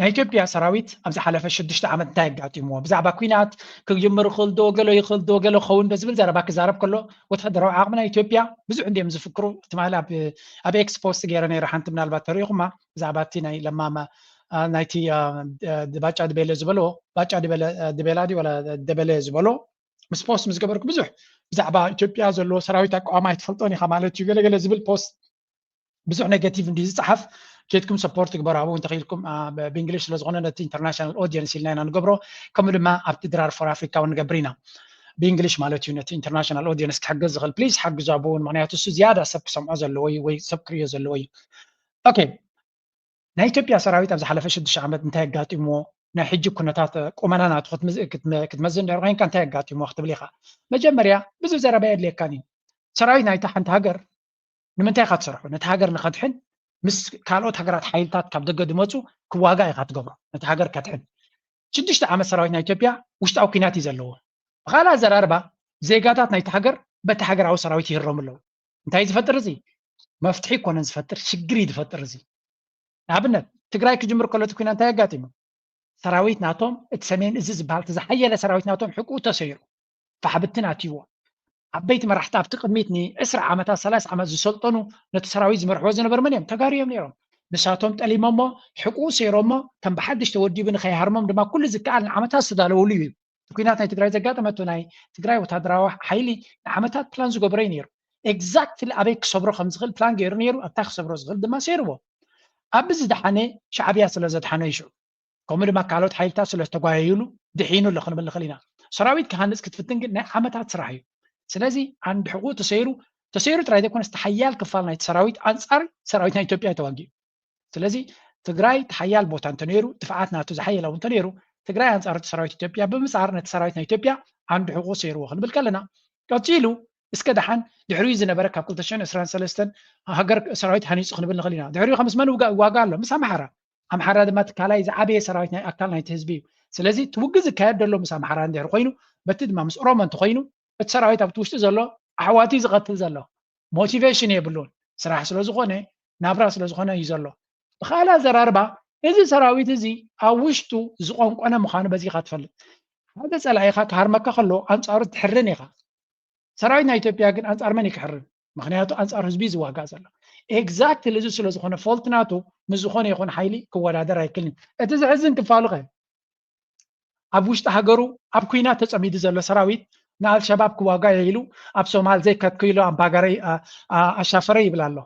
ናይ ኢትዮጵያ ሰራዊት ኣብ ዝሓለፈ 6 ዓመት እንታይ ኣጋጢምዎ ብዛዕባ ኩናት ክጅምር ይኽእል ዶ ገሎ ይኽእል ዶ ገሎ ክኸውን በዝብል ዘረባ ክዛረብ ከሎ ወታደራዊ ዓቕሚ ናይ ኢትዮጵያ ብዙሕ እንድዮም ዝፍክሩ ትማሊ ኣብ ኤክስፖስት ገይረ ነይረ ሓንቲ ምናልባት ተሪኢኹማ ብዛዕባ እቲ ናይ ለማማ ናይቲ ባጫ ድቤለ ዝበሎ ባጫ ድቤላ ዲ ወላ ደበለ ዝበሎ ምስ ፖስት ምስ ገበርኩ ብዙሕ ብዛዕባ ኢትዮጵያ ዘለዎ ሰራዊት ኣቋማ ኣይትፈልጦን ኢኻ ማለት እዩ ገለገለ ዝብል ፖስት ብዙሕ ኔጋቲቭ እንዲ ዝፅሓፍ ኬትኩም ሰፖርት ግበሩ ኣብኡ እንተኺልኩም ብእንግሊሽ ስለዝኾነ ነቲ ኢንተርናሽናል ኦዲየንስ ኢልና ኢና ንገብሮ ከምኡ ድማ ኣብቲ ድራር ፎር ኣፍሪካ እውን ንገብር ኢና بإنجليش مالتي نت international audience كحجز غل بليز حجز عبون معناته سو زيادة سب سمعوا زلوي وي سب كريو زلوي أوكي نا إثيوبيا سراويت أبز حلفة شدش عمد انتهى قاتمو نا حجي كنتات قمنا ناتخد كتمزن درغين كان انتهى قاتمو وقت بليخا مجمريا بزو زرابيد لي كاني سراويت نايتا حنت هاجر نمنتهى خد سرحو نتهاجر نخدحن مس كالوت هاجرات حيلتات كاب دقة دموتو كواقع يخات قبرو نتهاجر كتحن شدشت عمد سراويت نا إثيوبيا وشتاو كيناتي زلوه خلا زراربا زيغاتات نايت هاجر بت هاجر او سراويت يهرم له انتي زفتر زي مفتحي كون زفتر شجري دفتر زي ابنت تግራይ ክጅምር ከሎት ኩና እንታይ ያጋጥሙ ሰራዊት ናቶም እትሰሜን እዚ ዝበሃል ተዛሓየለ ሰራዊት ናቶም ሕቁ ተሰይሩ ፈሓብትን ኣትይዎ ዓበይቲ መራሕቲ ኣብቲ ቅድሚት ን20 ዓመታት 30 ዓመት ዝሰልጠኑ ነቲ ሰራዊት ዝመርሕዎ ዝነበሩ መን እዮም ተጋርዮም ነይሮም ንሳቶም ጠሊሞሞ ሕቁ ሰይሮሞ ከም ብሓድሽ ተወዲቡ ንኸይሃርሞም ድማ ኩሉ ዝከኣል ንዓመታት ዝተዳለወሉ እዩ ኩናት ናይ ትግራይ ዘጋጠመቱ ናይ ትግራይ ወታደራዊ ሓይሊ ንዓመታት ፕላን ዝገበረ ነይሩ ኤግዛክትሊ ኣበይ ክሰብሮ ከም ዝኽእል ፕላን ገይሩ ነይሩ ኣብታ ክሰብሮ ዝኽእል ድማ ሰይርዎ ኣብዚ ዝደሓነ ሻዕብያ ስለ ዘድሓነ ይሽዑ ከምኡ ድማ ካልኦት ሓይልታት ስለ ዝተጓየዩሉ ድሒኑ ኣሎ ክንብል ንኽእል ኢና ሰራዊት ክሃንፅ ክትፍትን ግን ናይ ዓመታት ስራሕ እዩ ስለዚ አንድ ሕቁ ተሰይሩ ጥራይ ዘይኮነስ ተሓያል ክፋል ናይቲ ሰራዊት አንጻር ሰራዊት ናይ ኢትዮጵያ ተዋጊኡ ስለዚ ትግራይ ተሓያል ቦታ እንተነይሩ ጥፍዓት ናቱ ዝሓየለ እውን እንተነይሩ ትግራይ አንጻር ሰራዊት ኢትዮጵያ ብምጻር ነቲ ሰራዊት ናይ ኢትዮጵያ አንድ ሕቁ ሰይርዎ ክንብል ከለና ቀፂሉ እስከ ደሓን ድሕሪኡ ዝነበረ ካብ 2023 ሃገር ሰራዊት ሃኒፁ ክንብል ንኽእል ኢና ድሕሪኡ ከምስ መን ዋጋ ኣሎ ምስ ኣምሓራ ድማ ትካላይ ዝዓበየ ሰራዊት ናይ ኣካል ናይቲ ህዝቢ እዩ ስለዚ ትውግዝ ዝካየድ ዘሎ ምስ ኣምሓራ እንድሕር ኮይኑ በቲ ድማ ምስ ኦሮሞ እንተኮይኑ እቲ ሰራዊት ኣብቲ ውሽጢ ዘሎ ኣሕዋቲ ዝቐትል ዘሎ ሞቲቬሽን የብሉን ስራሕ ስለ ዝኾነ ናብራ ስለ ዝኾነ እዩ ዘሎ ብኻልእ ኣዘራርባ እዚ ሰራዊት እዚ ኣብ ውሽጡ ዝቆንቆነ ምዃኑ በዚኻ ትፈልጥ ሓደ ፀላኢኻ ክሃርመካ ከሎ ኣንጻሩ ትሕርን ኢኻ ሰራዊት ናይ ኢትዮጵያ ግን አንጻር መን ይክሕርን ምክንያቱ አንጻር ህዝቢ ዝዋጋ ዘሎ ኤግዛክትሊ እዚ ስለ ዝኾነ ፎልት ናቱ ምስ ዝኾነ ይኹን ሓይሊ ክወዳደር ኣይክልኒ እቲ ዝሕዝን ክፋሉ ኸ ኣብ ውሽጢ ሃገሩ ኣብ ኩናት ተፀሚዱ ዘሎ ሰራዊት ንኣልሸባብ ክዋጋ ኢሉ ኣብ ሶማል ዘይከትክኢሉ ኣምባገረይ ኣሻፈረ ይብል ኣሎ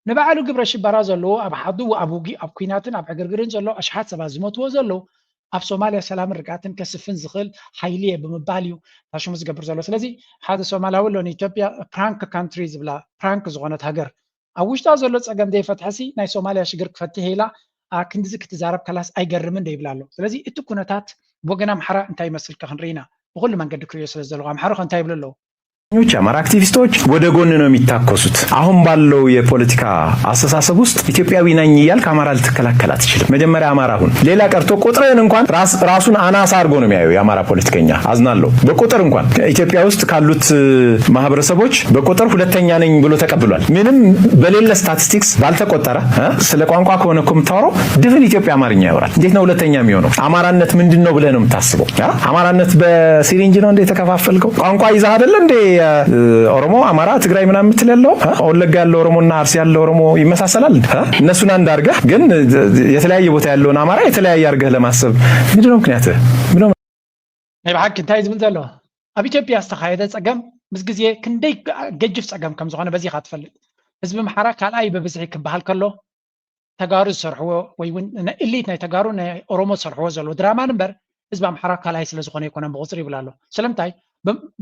ንባዕሉ ግብረ ሽበራ ዘለዎ ኣብ ሓዱ ኣብ ኩናትን ኣብ ዕግርግርን ዘሎ ኣሽሓት ሰባት ዝሞትዎ ዘለዉ ኣብ ሶማልያ ሰላምን ርግኣትን ከስፍን ዝኽእል ሓይሊ እየ ብምባል እዩ ታሽሙ ዝገብር ዘሎ ስለዚ ሓደ ሶማላዊ ኣሎ ንኢትዮጵያ ፕራንክ ካንትሪ ዝብላ ፕራንክ ዝኾነት ሃገር ኣብ ውሽጣ ዘሎ ፀገም ዘይፈትሐሲ ናይ ሶማልያ ሽግር ክፈትሕ ኢላ ክንዲዚ ክትዛረብ ከላስ ኣይገርምን ይብል ኣሎ ስለዚ እቲ ኩነታት ወገን ኣምሓራ እንታይ ይመስል ክንርኢ ኢና ብኩሉ መንገዲ ክሪኦ ስለ ዘለኹ ኣምሓራ እንታይ ይብሉ ኣለዉ አማራ አክቲቪስቶች ወደ ጎን ነው የሚታኮሱት አሁን ባለው የፖለቲካ አስተሳሰብ ውስጥ ኢትዮጵያዊ ነኝ እያልክ አማራ ልትከላከል አትችልም መጀመሪያ አማራ ሁን ሌላ ቀርቶ ቁጥርን እንኳን ራሱን አናሳ አድርጎ ነው የሚያየው የአማራ ፖለቲከኛ አዝናለሁ በቁጥር እንኳን ኢትዮጵያ ውስጥ ካሉት ማህበረሰቦች በቁጥር ሁለተኛ ነኝ ብሎ ተቀብሏል ምንም በሌለ ስታቲስቲክስ ባልተቆጠረ ስለ ቋንቋ ከሆነ እኮ የምታወራው ድፍን ኢትዮጵያ አማርኛ ያወራል እንዴት ነው ሁለተኛ የሚሆነው አማራነት ምንድነው ብለህ ነው የምታስበው አማራነት በሲሪንጅ ነው እንዴ ተከፋፈልከው ቋንቋ ይዛ አይደል እንዴ ኦሮሞ አማራ ትግራይ ምናምን ምትለለው ወለጋ ያለው ኦሮሞና አርሲ ያለው ኦሮሞ ይመሳሰላል እነሱን አንድ አርገህ ግን የተለያየ ቦታ ያለውን አማራ የተለያየ አርገህ ለማሰብ ምንድነው ምክንያት ምንድነው ይባክ እንታይ ዝብል ዘሎ ኣብ ኢትዮጵያ ዝተኻየደ ፀገም ምስ ግዜ ክንደይ ገጅፍ ፀገም ከም ዝኾነ በዚ ካትፈልጥ ህዝቢ ኣምሓራ ካልኣይ በብዝሒ ክበሃል ከሎ ተጋሩ ዝሰርሕዎ ወይ እውን ኢሊት ናይ ተጋሩ ናይ ኦሮሞ ዝሰርሕዎ ዘሎ ድራማ ንበር ህዝቢ ኣምሓራ ካልኣይ ስለ ዝኾነ ይኮነ ብቁፅሪ ይብል ኣሎ ስለምንታይ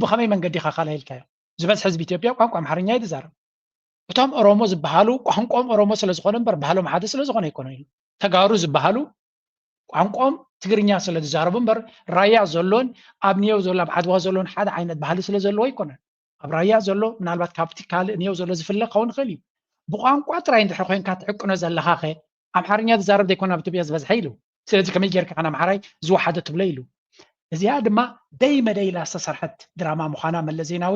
ብኸመይ መንገዲ ኢኻ ካልኣይ ኢልካዮ ዝበዝሕ ህዝቢ ኢትዮጵያ ቋንቋ ኣምሓርኛ ይዛረብ እቶም ኦሮሞ ዝበሃሉ ቋንቋኦም ኦሮሞ ስለ ዝኾነ እምበር ባህሎም ሓደ ስለ ዝኾነ ይኮነ እዩ ተጋሩ ዝበሃሉ ቋንቋኦም ትግርኛ ስለ ዝዛረቡ እምበር ራያ ዘሎን ኣብ ኒየው ዘሎ ኣብ ዓድዋ ዘሎን ሓደ ዓይነት ባህሊ ስለ ዘለዎ ይኮነን ኣብ ራያ ዘሎ ምናልባት ካብቲ ካልእ ኒየው ዘሎ ዝፍለ ክኸውን ይኽእል እዩ ብቋንቋ ጥራይ እንድሕር ኮንካ ትዕቅኖ ዘለኻ ኸ ኣምሓርኛ ዝዛረብ ዘይኮነ ኣብ ኢትዮጵያ ዝበዝሐ ኢሉ ስለዚ ከመይ ጌርካ ኸ ኣምሓራይ ዝወሓደ ትብሎ ኢሉ እዚኣ ድማ ደይ መደይላ ዝተሰርሐት ድራማ ምዃና መለስ ዜናዊ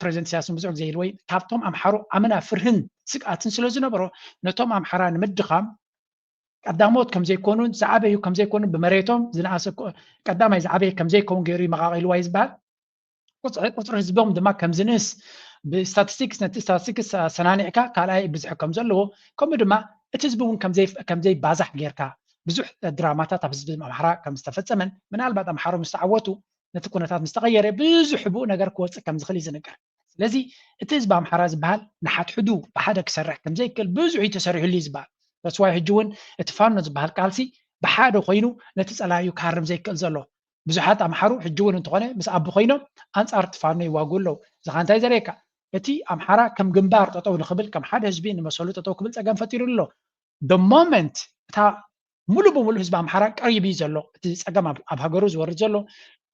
ፕሬዚደንት ኢሳያስ ብዙሕ ግዜ ኢሉ ወይ ካብቶም ኣምሓሮ ኣመና ፍርህን ስግኣትን ስለ ዝነበሮ ነቶም ኣምሓራ ንምድኻም ቀዳሞት ከም ዘይኮኑን ዝዓበዩ ከም ዘይኮኑን ብመሬቶም ዝነኣሰ ቀዳማይ ዝዓበየ ከም ዘይከውን ገይሩ ይመቃቂልዋ እዩ ዝበሃል ቁፅሪ ህዝቦም ድማ ከም ዝንእስ ብስታቲስቲክስ ነቲ ስታቲስቲክስ ሰናኒዕካ ካልኣይ ብዙሕ ከም ዘለዎ ከምኡ ድማ እቲ ህዝቢ እውን ከም ዘይባዛሕ ጌርካ ብዙሕ ድራማታት ኣብ ህዝቢ ኣምሓራ ከም ዝተፈፀመን ምናልባት ኣምሓሮ ምስ ተዓወቱ ነቲ ኩነታት ምስ ተቐየረ ብዙሕ ብኡ ነገር ክወፅእ ከም ዝኽእል ይዝንገር ስለዚ እቲ ህዝቢ ኣምሓራ ዝበሃል ንሓትሕዱ ብሓደ ክሰርሕ ከም ዘይክእል ብዙሕ እዩ ተሰሪሑሉ እዩ ዝበሃል ተስዋይ ሕጂ እውን እቲ ፋኖ ዝበሃል ቃልሲ ብሓደ ኮይኑ ነቲ ፀላዩ ክሃርም ዘይክእል ዘሎ ብዙሓት ኣምሓሩ ሕጂ እውን እንትኾነ ምስ ኣቦ ኮይኖም ኣንጻር ትፋኖ ይዋግኡ ኣለዉ እዚ ኸ እንታይ ዘርእየካ እቲ ኣምሓራ ከም ግንባር ጠጠው ንኽብል ከም ሓደ ህዝቢ ንመሰሉ ጠጠው ክብል ፀገም ፈጢሩ ኣሎ the moment እታ ሙሉ ብሙሉ ህዝቢ ኣምሓራ ቀሪብ እዩ ዘሎ እቲ ፀገም ኣብ ሃገሩ ዝወርድ ዘሎ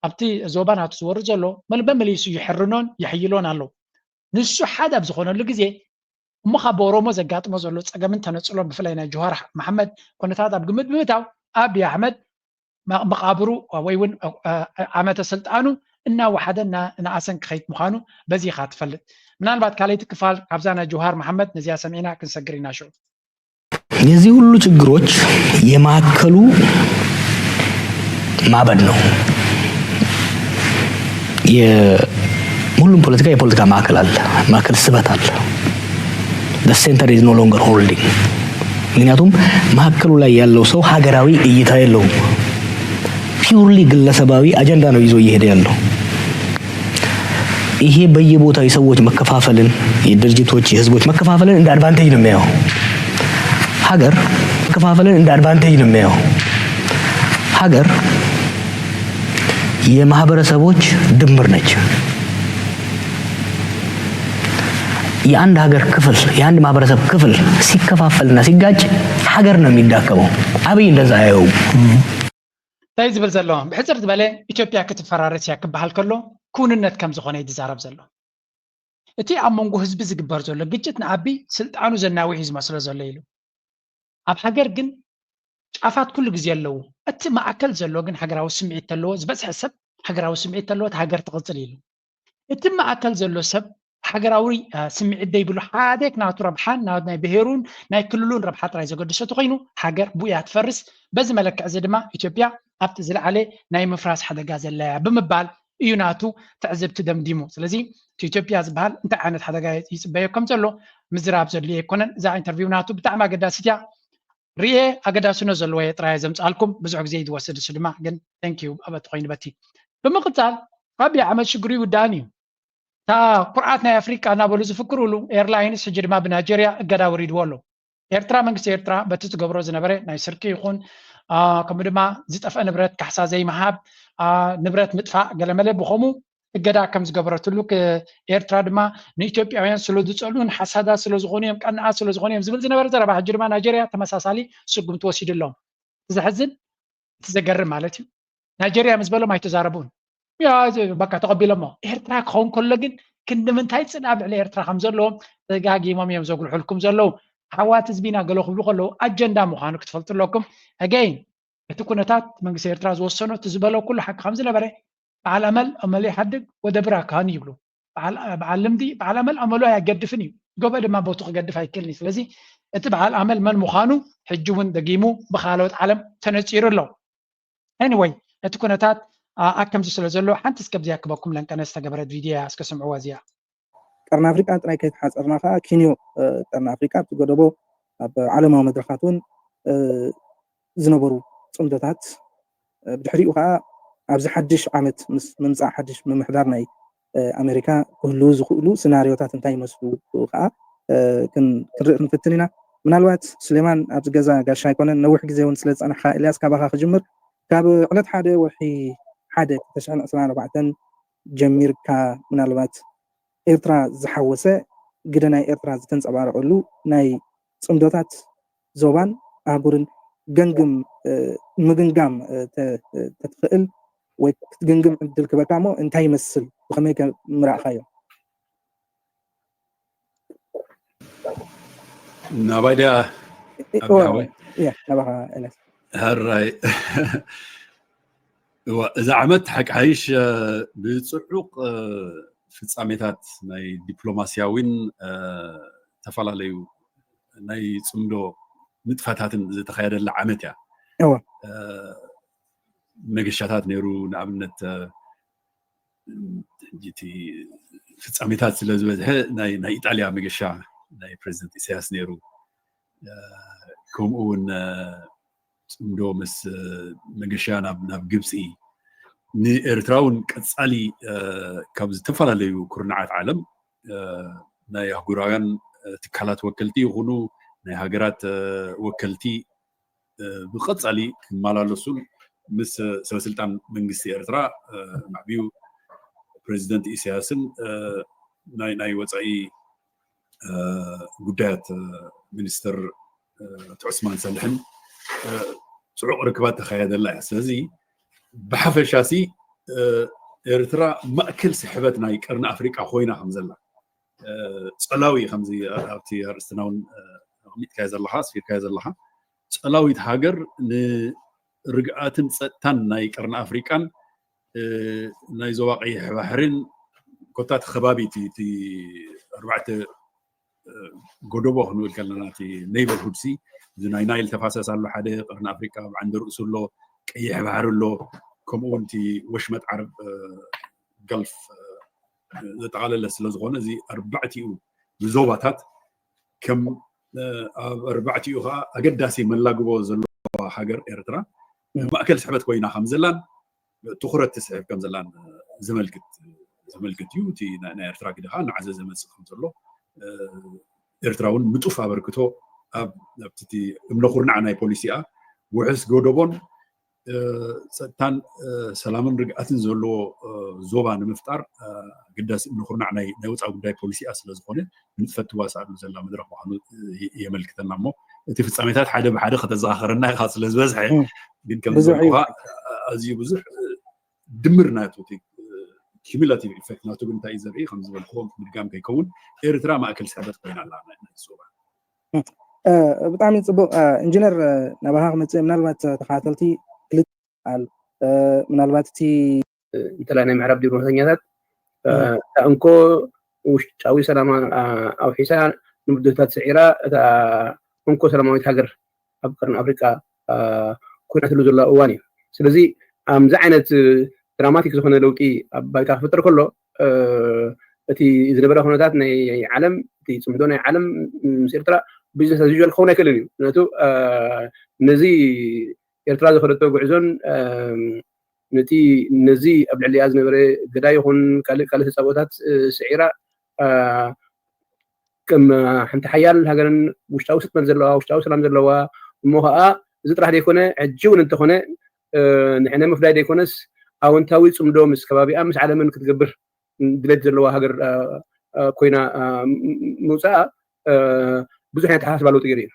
ኣብቲ ዞባ ናቱ ዝወርድ ዘሎ መልበመሊሱ ይሕርኖን ይሕይሎን ኣሎ ንሱ ሓደ ኣብ ዝኾነሉ ግዜ እሞ ካብ በኦሮሞ ዘጋጥሞ ዘሎ ፀገምን ተነፅሎን ብፍላይ ናይ ጀዋር መሓመድ ኩነታት ኣብ ግምት ብምእታው ኣብይ ኣሕመድ መቃብሩ ወይ እውን ዓመተ ስልጣኑ እናወሓደ እናኣሰን ክኸይድ ምዃኑ በዚ ኢኻ ትፈልጥ ምናልባት ካልአይቲ ክፋል ካብዛ ናይ ጀዋር መሓመድ ነዚያ ሰሚዕና ክንሰግር ኢና ሽዑ የዚህ ሁሉ ችግሮች የማዕከሉ ማበድ ነው ሁሉም ፖለቲካ የፖለቲካ ማዕከል አለ ማዕከል ስበት አለ the center is no longer holding ምክንያቱም ማዕከሉ ላይ ያለው ሰው ሀገራዊ እይታ የለውም ፒውርሊ ግለሰባዊ አጀንዳ ነው ይዞ እየሄደ ያለው ይሄ በየቦታው የሰዎች መከፋፈልን የድርጅቶች የህዝቦች መከፋፈልን እንደ አድቫንቴጅ ነው የሚያየው ሀገር መከፋፈልን እንደ አድቫንቴጅ ነው የሚያየው ሀገር የማህበረሰቦች ድምር ነች የአንድ ሀገር ክፍል የአንድ ማህበረሰብ ክፍል ሲከፋፈልና ሲጋጭ ሀገር ነው የሚዳከመው አብይ እንደዛ ያየው ታይ ዝብል ዘሎ ብሕፅር ዝበለ ኢትዮጵያ ክትፈራረስ ያ ክበሃል ከሎ ኩንነት ከም ዝኾነ ይዛረብ ዘሎ እቲ ኣብ መንጎ ህዝቢ ዝግበር ዘሎ ግጭት ንዓቢ ስልጣኑ ዘናዊሕ ዝመስሎ ዘሎ ኢሉ ኣብ ሃገር ግን ጫፋት ኩሉ ግዜ ኣለዉ እቲ ማዕከል ዘሎ ግን ሃገራዊ ስምዒት ተለዎ ዝበፅሐ ሰብ ሃገራዊ ስምዒት ተለዎ እቲ ሃገር ትቕፅል ኢሉ እቲ ማዕከል ዘሎ ሰብ ሃገራዊ ስምዒት ደይብሉ ሓደ ናቱ ረብሓን ናይ ብሄሩን ናይ ክልሉን ረብሓ ጥራይ ዘገድሰቱ ኮይኑ ሃገር ቡያ ትፈርስ በዚ መለክዕ እዚ ድማ ኢትዮጵያ ኣብቲ ዝለዓለ ናይ ምፍራስ ሓደጋ ዘለያ ብምባል እዩ ናቱ ትዕዝብቲ ደምዲሙ ስለዚ ኢትዮጵያ ዝበሃል እንታይ ዓይነት ሓደጋ ይፅበዮ ከም ዘሎ ምዝራብ ዘድልዮ ኣይኮነን እዛ ኢንተርቪው ናቱ ብጣዕሚ ኣገዳሲት እያ ርኤ ኣገዳስኖ ዘለዎ ጥራይ ዘምፃልኩም ብዙሕ ግዜ ይወስድ እሱ ድማ ግን ቴንኪዩ ኣበቲ ኮይኑ በቲ ብምቕፃል ኣብይ ኣሕመድ ሽግሩ ይውዳእን እዩ تا قرآن أفريقيا أنا بقول زفكروا له إيرلاينز حجر ما بنيجيريا قدر أوريد والله إيرترا من قصة إيرترا بتست جبروز نبرة نايسركي يكون كم ما زيت أفق نبرة كحسا زي ما هاب نبرة مدفع قال ملء بخمو قدر كم زجبرت له إيرترا دما نيتوبيا وين سلو تسألون حسدا سلو زغونيهم كأن سلو زغونيهم زبل نبرة ترى بحجر ما نيجيريا تمساسالي سقم توسيد اللهم تزحزن تزجر مالتي نيجيريا مزبلة ما يتزاربون يا بقى تقبل ما إيرترا كون كل جن كن من تايت سناب على إيرترا خمسة لهم تجاجي ما ميم زوجل حلكم زلوا حواتز بينا قالوا خبلوا قالوا أجندة مخانك تفلت لكم again تكون تات من قصة إيرترا وصلنا تزبلوا كل حق خمسة لبره على أمل أملي حدق ودبرة كان يقولوا بعلم دي على أمل أمله يقدفني قبل ما بوتق قدف هاي كلني لذي اتبع العمل من مخانو حجون دقيمو بخالوت علم تنسير له anyway تكون تات أكمل سلسلة حتى سكبزيا كبكم لأن كان استجبرت فيديو أسكسم عوازيا. قرن أفريقيا أنت رايك حاس أرناها كينيو قرن أفريقيا تجربوا بعالم مدرخاتون زنبرو صندوقات بتحريقها أبز حدش عمت من زع حدش من محضرنا أمريكا كله زخلو سيناريوهات انتهي مسلوقها كن كرر في التنينة من الوقت سليمان أبز جزا قال شايكون نوح جزء ونسلت أنا خالص كابها خجمر كاب على حدا وحي حدا تشأن أصلاً بعدين جمير كا من الوقت إيرترا زحوسة قدنا إيرترا زتنس عبارة علو ناي صندوقات زوبان أقولن جنجم مجنجام تتفائل وجنجم عدل كبكامو انتهي مسل وخميك مرا خايو نبايدا يا نبغى أنا هالراي إذا عملت حق عايش بتصعق في الصامتات ناي دبلوماسياوين تفعلوا ناي صمدو نتفتات زي تخيل العمت يا مجشاتات نيرو نعملت جيتي في الصامتات لازم ناي إيطاليا مجشا ناي بريزيدنت إسياس نيرو كومون صمدو مس مجشا ناب جبسي نيرتراون كتصالي كابز تفعلوا كورنعات عالم ناي هجرايان تكالات وكلتي يغنو ناي هجرات وكلتي بقصالي مالالسون ምስ ሰበስልጣን መንግስቲ ኤርትራ ማዕቢዩ ፕሬዚደንት ኢሳያስን ናይ ወፃኢ ጉዳያት ሚኒስትር ዑስማን ሰልሕን ፅዑቅ ርክባት ተካየደላ እያ ስለዚ ብሓፈሻሲ ኤርትራ ማእከል ስሕበት ናይ ቀርኒ ኣፍሪቃ ኮይና ከም ዘላ ፀላዊ ከምዚ ኣብቲ ኣርእስትና እውን ኣቕሚጥካዮ ዘለካ ስፊርካዮ ዘለካ ፀላዊት ሃገር ንርግኣትን ፀጥታን ናይ ቀርኒ ኣፍሪቃን ናይ ዞባ ቀይሕ ባሕርን ኮታት ከባቢ እቲ ኣርባዕተ ጎደቦ ክንብል ከለና እቲ ኔይበርሁድ ሲ እዚ ናይ ናይል ተፋሰስ ኣሎ ሓደ ቀርኒ ኣፍሪቃ ብዓንዲ ርእሱ ኣሎ ቀይሕ ባሕሪ ኣሎ ከምኡ እውን እቲ ወሽመጥ ዓረብ ገልፍ ዘጠቃለለ ስለዝኾነ እዚ ኣርባዕቲኡ ዞባታት ከም ኣብ ኣርባዕቲኡ ከዓ ኣገዳሲ መላግቦ ዘለዎ ሃገር ኤርትራ ማእከል ስሕበት ኮይና ከም ዘላን ትኩረት ትስሕብ ከም ዘላን ዘመልክት እዩ እቲ ናይ ኤርትራ ግደ ከዓ ንዓዘ ዘመፅእ ከም ዘሎ ኤርትራ እውን ምጡፍ ኣበርክቶ ኣብቲ እምነኩርናዕ ናይ ፖሊሲኣ ውሕስ ጎደቦን ፀጥታን ሰላምን ርግኣትን ዘለዎ ዞባ ንምፍጣር ግዳሲ እምነኩርናዕ ናይ ወፃኢ ጉዳይ ፖሊሲኣ ስለዝኾነ ንጥፈት ትዋሳእሉ ዘላ መድረክ ምዃኑ የመልክተና እሞ እቲ ፍፃሜታት ሓደ ብሓደ ከተዘኻኸረና ኢኻ ስለዝበዝሐ ግን ከም ዝበልኩኻ ኣዝዩ ብዙሕ ድምር ናቱ ኩሙላቲቭ ኢፌክት ናቱ ግን እንታይ እዩ ዘርኢ ከም ዝበልክዎ ምድጋም ከይከውን ኤርትራ ማእከል ስሕበት ኮይና ኣላ ናይ ዞባ ብጣዕሚ ፅቡቅ ኢንጂነር ናባኻ ክመፅእ ምናልባት ተኸታተልቲ قال ምናልባት እቲ እንተላይ ናይ ምዕራብ ዲፕሎማተኛታት እንኮ ውሽጣዊ ሰላም ኣብ ሒሳ ንምድታት ስዒራ እታ እንኮ ሰላማዊት ሃገር ኣብ ቀርኒ ኣፍሪቃ ኩናት ዘሎ እዋን እዩ ስለዚ ኣምዚ ዓይነት ድራማቲክ ዝኾነ ለውጢ ኣብ ባይታ ክፍጠር ከሎ እቲ ዝነበረ ኩነታት ናይ ዓለም እቲ ፅምዶ ናይ ዓለም ምስ ኤርትራ ቢዝነስ ኣዝ ዩዥዋል ክኸውን ኣይክእልን እዩ ምክንያቱ ነዚ ኤርትራ ዝኸደቶ ጉዕዞን ነቲ ነዚ ኣብ ልዕሊኣ ዝነበረ ገዳይ ይኹን ካልእ ተፃወታት ስዒራ ከም ሓንቲ ሓያል ሃገርን ውሽጣዊ ስጥመት ዘለዋ ውሽጣዊ ሰላም ዘለዋ እሞ ከዓ እዚ ጥራሕ ደይኮነ ሕጂ እውን እንተኾነ ንሕና ምፍላይ ደይኮነስ ኣወንታዊ ፅምዶ ምስ ከባቢኣ ምስ ዓለምን ክትገብር ድሌት ዘለዋ ሃገር ኮይና ምውፃኣ ብዙሕ ናይ ተሓሳስባ ለውጢ ገይሩ እዩ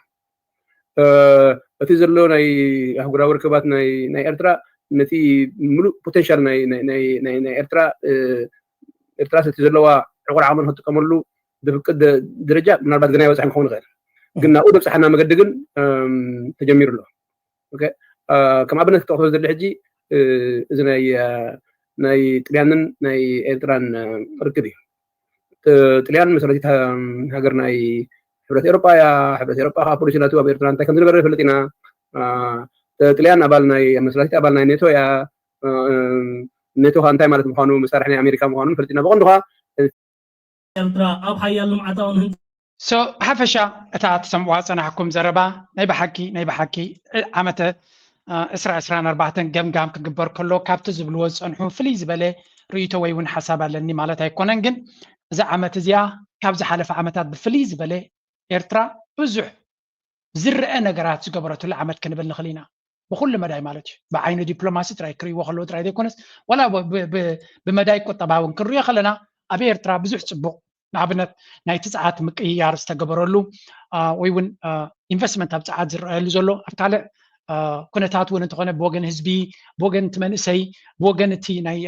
እቲ ዘሎ ናይ ኣህጉራዊ ርክባት ናይ ኤርትራ ነቲ ሙሉእ ፖቴንሻል ናይ ኤርትራ እቲ ዘለዋ ዕቁር ዓቕምን ክትጥቀመሉ ብፍቅድ ደረጃ ምናልባት ግና ይበፅሕ ክኸውን ይኽእል ግን ናብኡ ደብፅሓና መገዲ ግን ተጀሚሩ ኣሎ ከም ኣብነት ክጠቕሶ ዘለ ሕጂ እዚ ናይ ጥልያንን ናይ ኤርትራን ርክብ እዩ ጥልያን መሰረቲት ሃገር ናይ ሕብረት ኤሮጳ እያ ሕብረት ኤሮጳ ከዓ ፖሊሲ ናቱ ኣብ ኤርትራ እንታይ ከም ዝነበረ ይፍለጥ ኢና ጥልያን ኣባል ናይ መሰረቲት ኣባል ናይ ኔቶ እያ ኔቶ ከዓ እንታይ ማለት ምዃኑ መሳርሒ ናይ ኣሜሪካ ምዃኑ ይፍለጥ ኢና ብቐንዱ ከዓ ኤርትራ ኣብ ሓያል ልምዓታውን ሓፈሻ እታ ትሰምዕዋ ፀናሕኩም ዘረባ ናይ ብሓቂ ዓመተ 2024 ገምጋም ክግበር ከሎ ካብቲ ዝብልዎ ዝፀንሑ ፍልይ ዝበለ ርእይቶ ወይ እውን ሓሳብ ኣለኒ ማለት ኣይኮነን ግን እዚ ዓመት እዚኣ ካብ ዝሓለፈ ዓመታት ብፍልይ ዝበለ ኤርትራ ብዙሕ ዝርአ ነገራት ዝገበረትሉ ዓመት ክንብል ንኽእል ኢና ብኩሉ መዳይ ማለት እዩ ብዓይኑ ዲፕሎማሲ ጥራይ ክርእይዎ ከለዎ ጥራይ ዘይኮነስ ወላ ብመዳይ ቁጠባ እውን ክንሪኦ ከለና ኣብ ኤርትራ ብዙሕ ፅቡቅ ንኣብነት ናይ ትፅዓት ምቅይያር ዝተገበረሉ ወይ እውን ኢንቨስትመንት ኣብ ፀዓት ዝረአየሉ ዘሎ ኣብ ካልእ ኩነታት እውን እንተኾነ ብወገን ህዝቢ ብወገን እቲ መንእሰይ ብወገን እቲ ናይ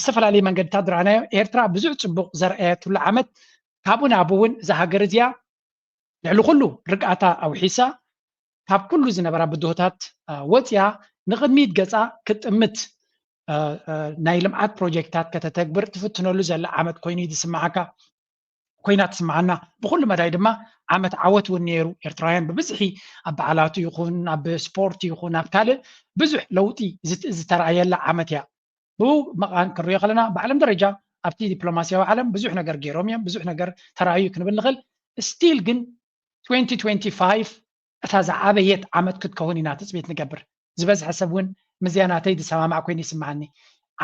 ዝተፈላለዩ መንገድታት ዝረኣናዮ ኤርትራ ብዙሕ ፅቡቅ ዘርአየትሉ ዓመት ካብኡ ናብኡ እውን እዛ ሃገር እዚኣ ልዕሊ ኩሉ ርግኣታ ኣውሒሳ ካብ ኩሉ ዝነበራ ብድሆታት ወፅያ ንቅድሚት ገፃ ክትጥምት ናይ ልምዓት ፕሮጀክታት ከተተግብር ትፍትነሉ ዘላ ዓመት ኮይኑ ዝስማዓካ ኮይና ትስማዓና ብኩሉ መዳይ ድማ ዓመት ዓወት እውን ነይሩ ኤርትራውያን ብብዝሒ ኣብ በዓላቱ ይኹን ኣብ ስፖርት ይኹን ኣብ ካልእ ብዙሕ ለውጢ ዝተረኣየላ ዓመት እያ ብኡ መቃን ክንሪኦ ከለና ብዓለም ደረጃ ኣብቲ ዲፕሎማስያዊ ዓለም ብዙሕ ነገር ገይሮም እዮም ብዙሕ ነገር ተረኣዩ ክንብል ንኽእል ስቲል ግን 2025 እታ ዝዓበየት ዓመት ክትከውን ኢና ትፅቢት ንገብር ዝበዝሐ ሰብ እውን ምዝያናተይ ዝሰማማዕ ኮይኑ ይስማዓኒ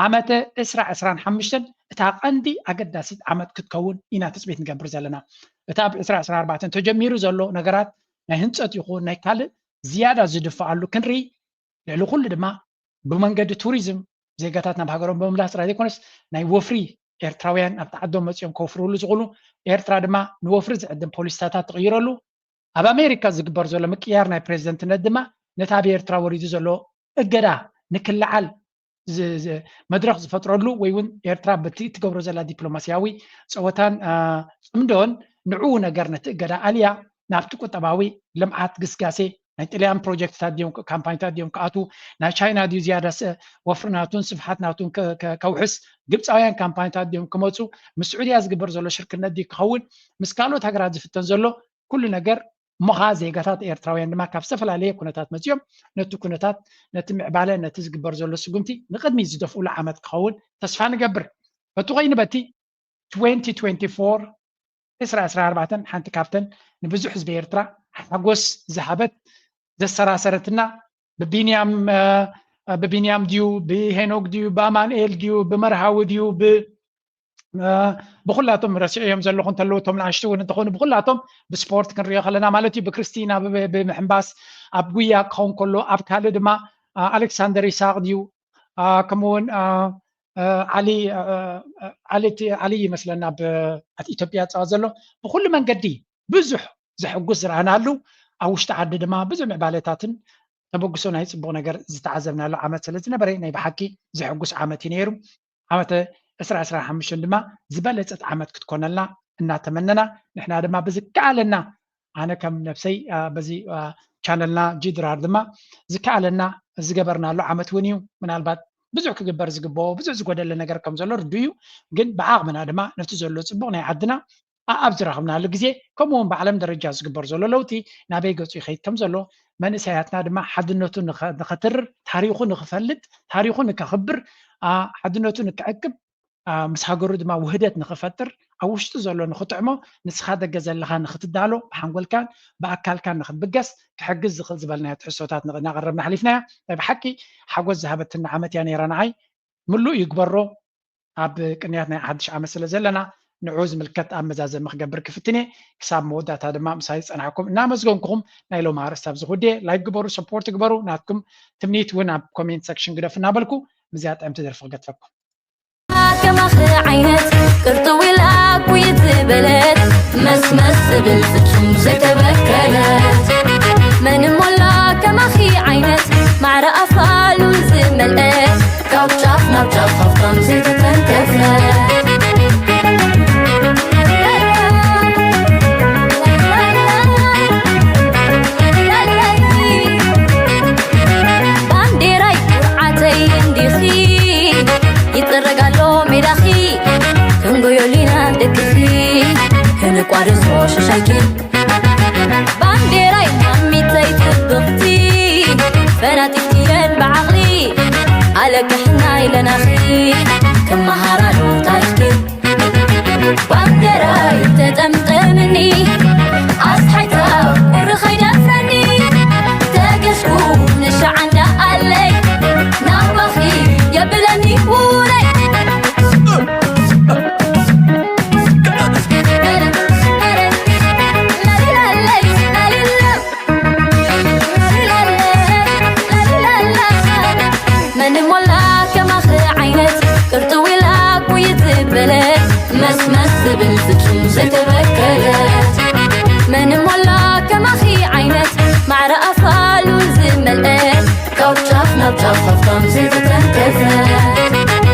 ዓመተ 2025 እታ ቀንዲ ኣገዳሲት ዓመት ክትከውን ኢና ትፅቢት ንገብር ዘለና እታ ኣብ 2024 ተጀሚሩ ዘሎ ነገራት ናይ ህንፀት ይኹን ናይ ካልእ ዝያዳ ዝድፈኣሉ ክንርኢ ልዕሊ ኩሉ ድማ ብመንገዲ ቱሪዝም ዜጋታትና ብሃገሮም ብምምላስ ጥራይ ዘይኮነስ ናይ ወፍሪ ኤርትራውያን ኣብ ተዓዶም መፅኦም ከወፍርሉ ዝኽእሉ ኤርትራ ድማ ንወፍሪ ዝዕድም ፖሊሲታት ትቕይረሉ ኣብ ኣሜሪካ ዝግበር ዘሎ ምቅያር ናይ ፕሬዚደንትነት ድማ ነታ ኣብ ኤርትራ ወሪዱ ዘሎ እገዳ ንክልዓል መድረክ ዝፈጥረሉ ወይ እውን ኤርትራ በቲ ትገብሮ ዘላ ዲፕሎማስያዊ ፀወታን ፅምዶን ንዕኡ ነገር ነቲ እገዳ ኣልያ ናብቲ ቁጠባዊ ልምዓት ግስጋሴ ናይ ጥልያን ፕሮጀክትታት ድዮም ካምፓኒታት ድዮም ክኣቱ ናይ ቻይና ድዩ ዝያዳ ወፍርናቱን ስፍሓትናቱን ከውሕስ ግብፃውያን ካምፓኒታት ድዮም ክመፁ ምስ ዑድያ ዝግበር ዘሎ ሽርክነት ድዩ ክኸውን ምስ ካልኦት ሃገራት ዝፍተን ዘሎ ኩሉ ነገር እሞኻ ዜጋታት ኤርትራውያን ድማ ካብ ዝተፈላለየ ኩነታት መፅኦም ነቲ ኩነታት ነቲ ምዕባለ ነቲ ዝግበር ዘሎ ስጉምቲ ንቅድሚ ዝደፍኡሉ ዓመት ክኸውን ተስፋ ንገብር በቲ ኮይኑ በቲ 2024 2024 ሓንቲ ካብተን ንብዙሕ ህዝቢ ኤርትራ ሓጎስ ዝሃበት ዘሰራሰረትና ብቢንያም ድዩ ብሄኖክ ድዩ ብኣማንኤል ድዩ ብመርሃዊ ድዩ ብኩላቶም ረሲዕዮም ዘለኹ እንተለዉ እቶም ንኣሽቱ እውን እንተኾኑ ብኩላቶም ብስፖርት ክንሪኦ ከለና ማለት እዩ ብክርስቲና ብምሕምባስ ኣብ ጉያ ክኸውን ከሎ ኣብ ካልእ ድማ ኣሌክሳንደር ይስሓቅ ድዩ ከምኡውን ዓሊ ይመስለና ኣብ ኢትዮጵያ ፀወት ዘሎ ብኩሉ መንገዲ ብዙሕ ዘሕጉስ ዝረኣናሉ ኣብ ውሽጢ ዓዲ ድማ ብዙሕ ምዕባለታትን ተበግሶ ናይ ፅቡቅ ነገር ዝተዓዘብናሉ ዓመት ስለ ዝነበረ ናይ ብሓቂ ዘሕጉስ ዓመት እዩ ነይሩ ዓመት 2025 ድማ ዝበለፀት ዓመት ክትኮነልና እናተመነና ንሕና ድማ ብዝከኣለና ኣነ ከም ነፍሰይ በዚ ቻነልና ጂድራር ድማ ዝከኣለና ዝገበርናሉ ዓመት እውን እዩ ምናልባት ብዙሕ ክግበር ዝግብኦ ብዙሕ ዝጎደለ ነገር ከም ዘሎ ርዱ እዩ ግን ብዓቕምና ድማ ነቲ ዘሎ ፅቡቅ ናይ ዓድና ኣብ ዝረኸብናሉ ግዜ ከምኡውን ብዓለም ደረጃ ዝግበር ዘሎ ለውጢ ናበይ ገፁ ይኸይድ ከም ዘሎ መንእሰያትና ድማ ሓድነቱ ንኸትርር ታሪኹ ንኽፈልጥ ታሪኹ ንከኽብር ሓድነቱ ንክዕቅብ ምስ ሃገሩ ድማ ውህደት ንኽፈጥር ኣብ ውሽጡ ዘሎ ንኽጥዕሞ ንስኻ ደገ ዘለኻ ንኽትዳሎ ብሓንጎልካን ብኣካልካን ንኽትብገስ ክሕግዝ ዝኽእል ዝበልናዮ ትሕዝቶታት እናቐረብና ሓሊፍናያ ብሓቂ ሓጎስ ዝሃበትና ዓመት እያ ነይራ ንዓይ ምሉእ ይግበሮ ኣብ ቅንያት ናይ ሓድሽ ዓመት ስለ ዘለና ንዑ ዝምልከት ኣመዛዘብ ክገብር ክፍትነ ክሳብ መወዳእታ ድማ ምሳይ ፀናሕኩም እናመስገንኩኹም ናይ ሎማ ኣርእስቲ ኣብዚ ጉዳይ ላይክ ግበሩ ሰፖርት ግበሩ ናትኩም ትምኒት እውን ኣብ ኮሜንት ሰክሽን ግደፍ እናበልኩ ምዝያ ጥዕምቲ ደርፊ ክገጥፈኩም كمخ عينت قرطويلا كويت بلد مسمس بالفتم زتبكلت من مولا كمخي عينت مع رأفال وزملقات كوتشافنا بجافهم زتتنكفلت كنقارس روش شايكي بانديراي مامي تايت بختي فناتي كتيرين بعقلي على كحناي لناخي كم مهارانو تايكي بانديراي تتمتمني أصحيتا ورخي دفرني تاقشكو نشع عند قالي نابخي يبلني ولي مسمس بالفتم زتبكلت من مولا كمخي عينت مع رأفال وزملقات كوتشافنا بجافة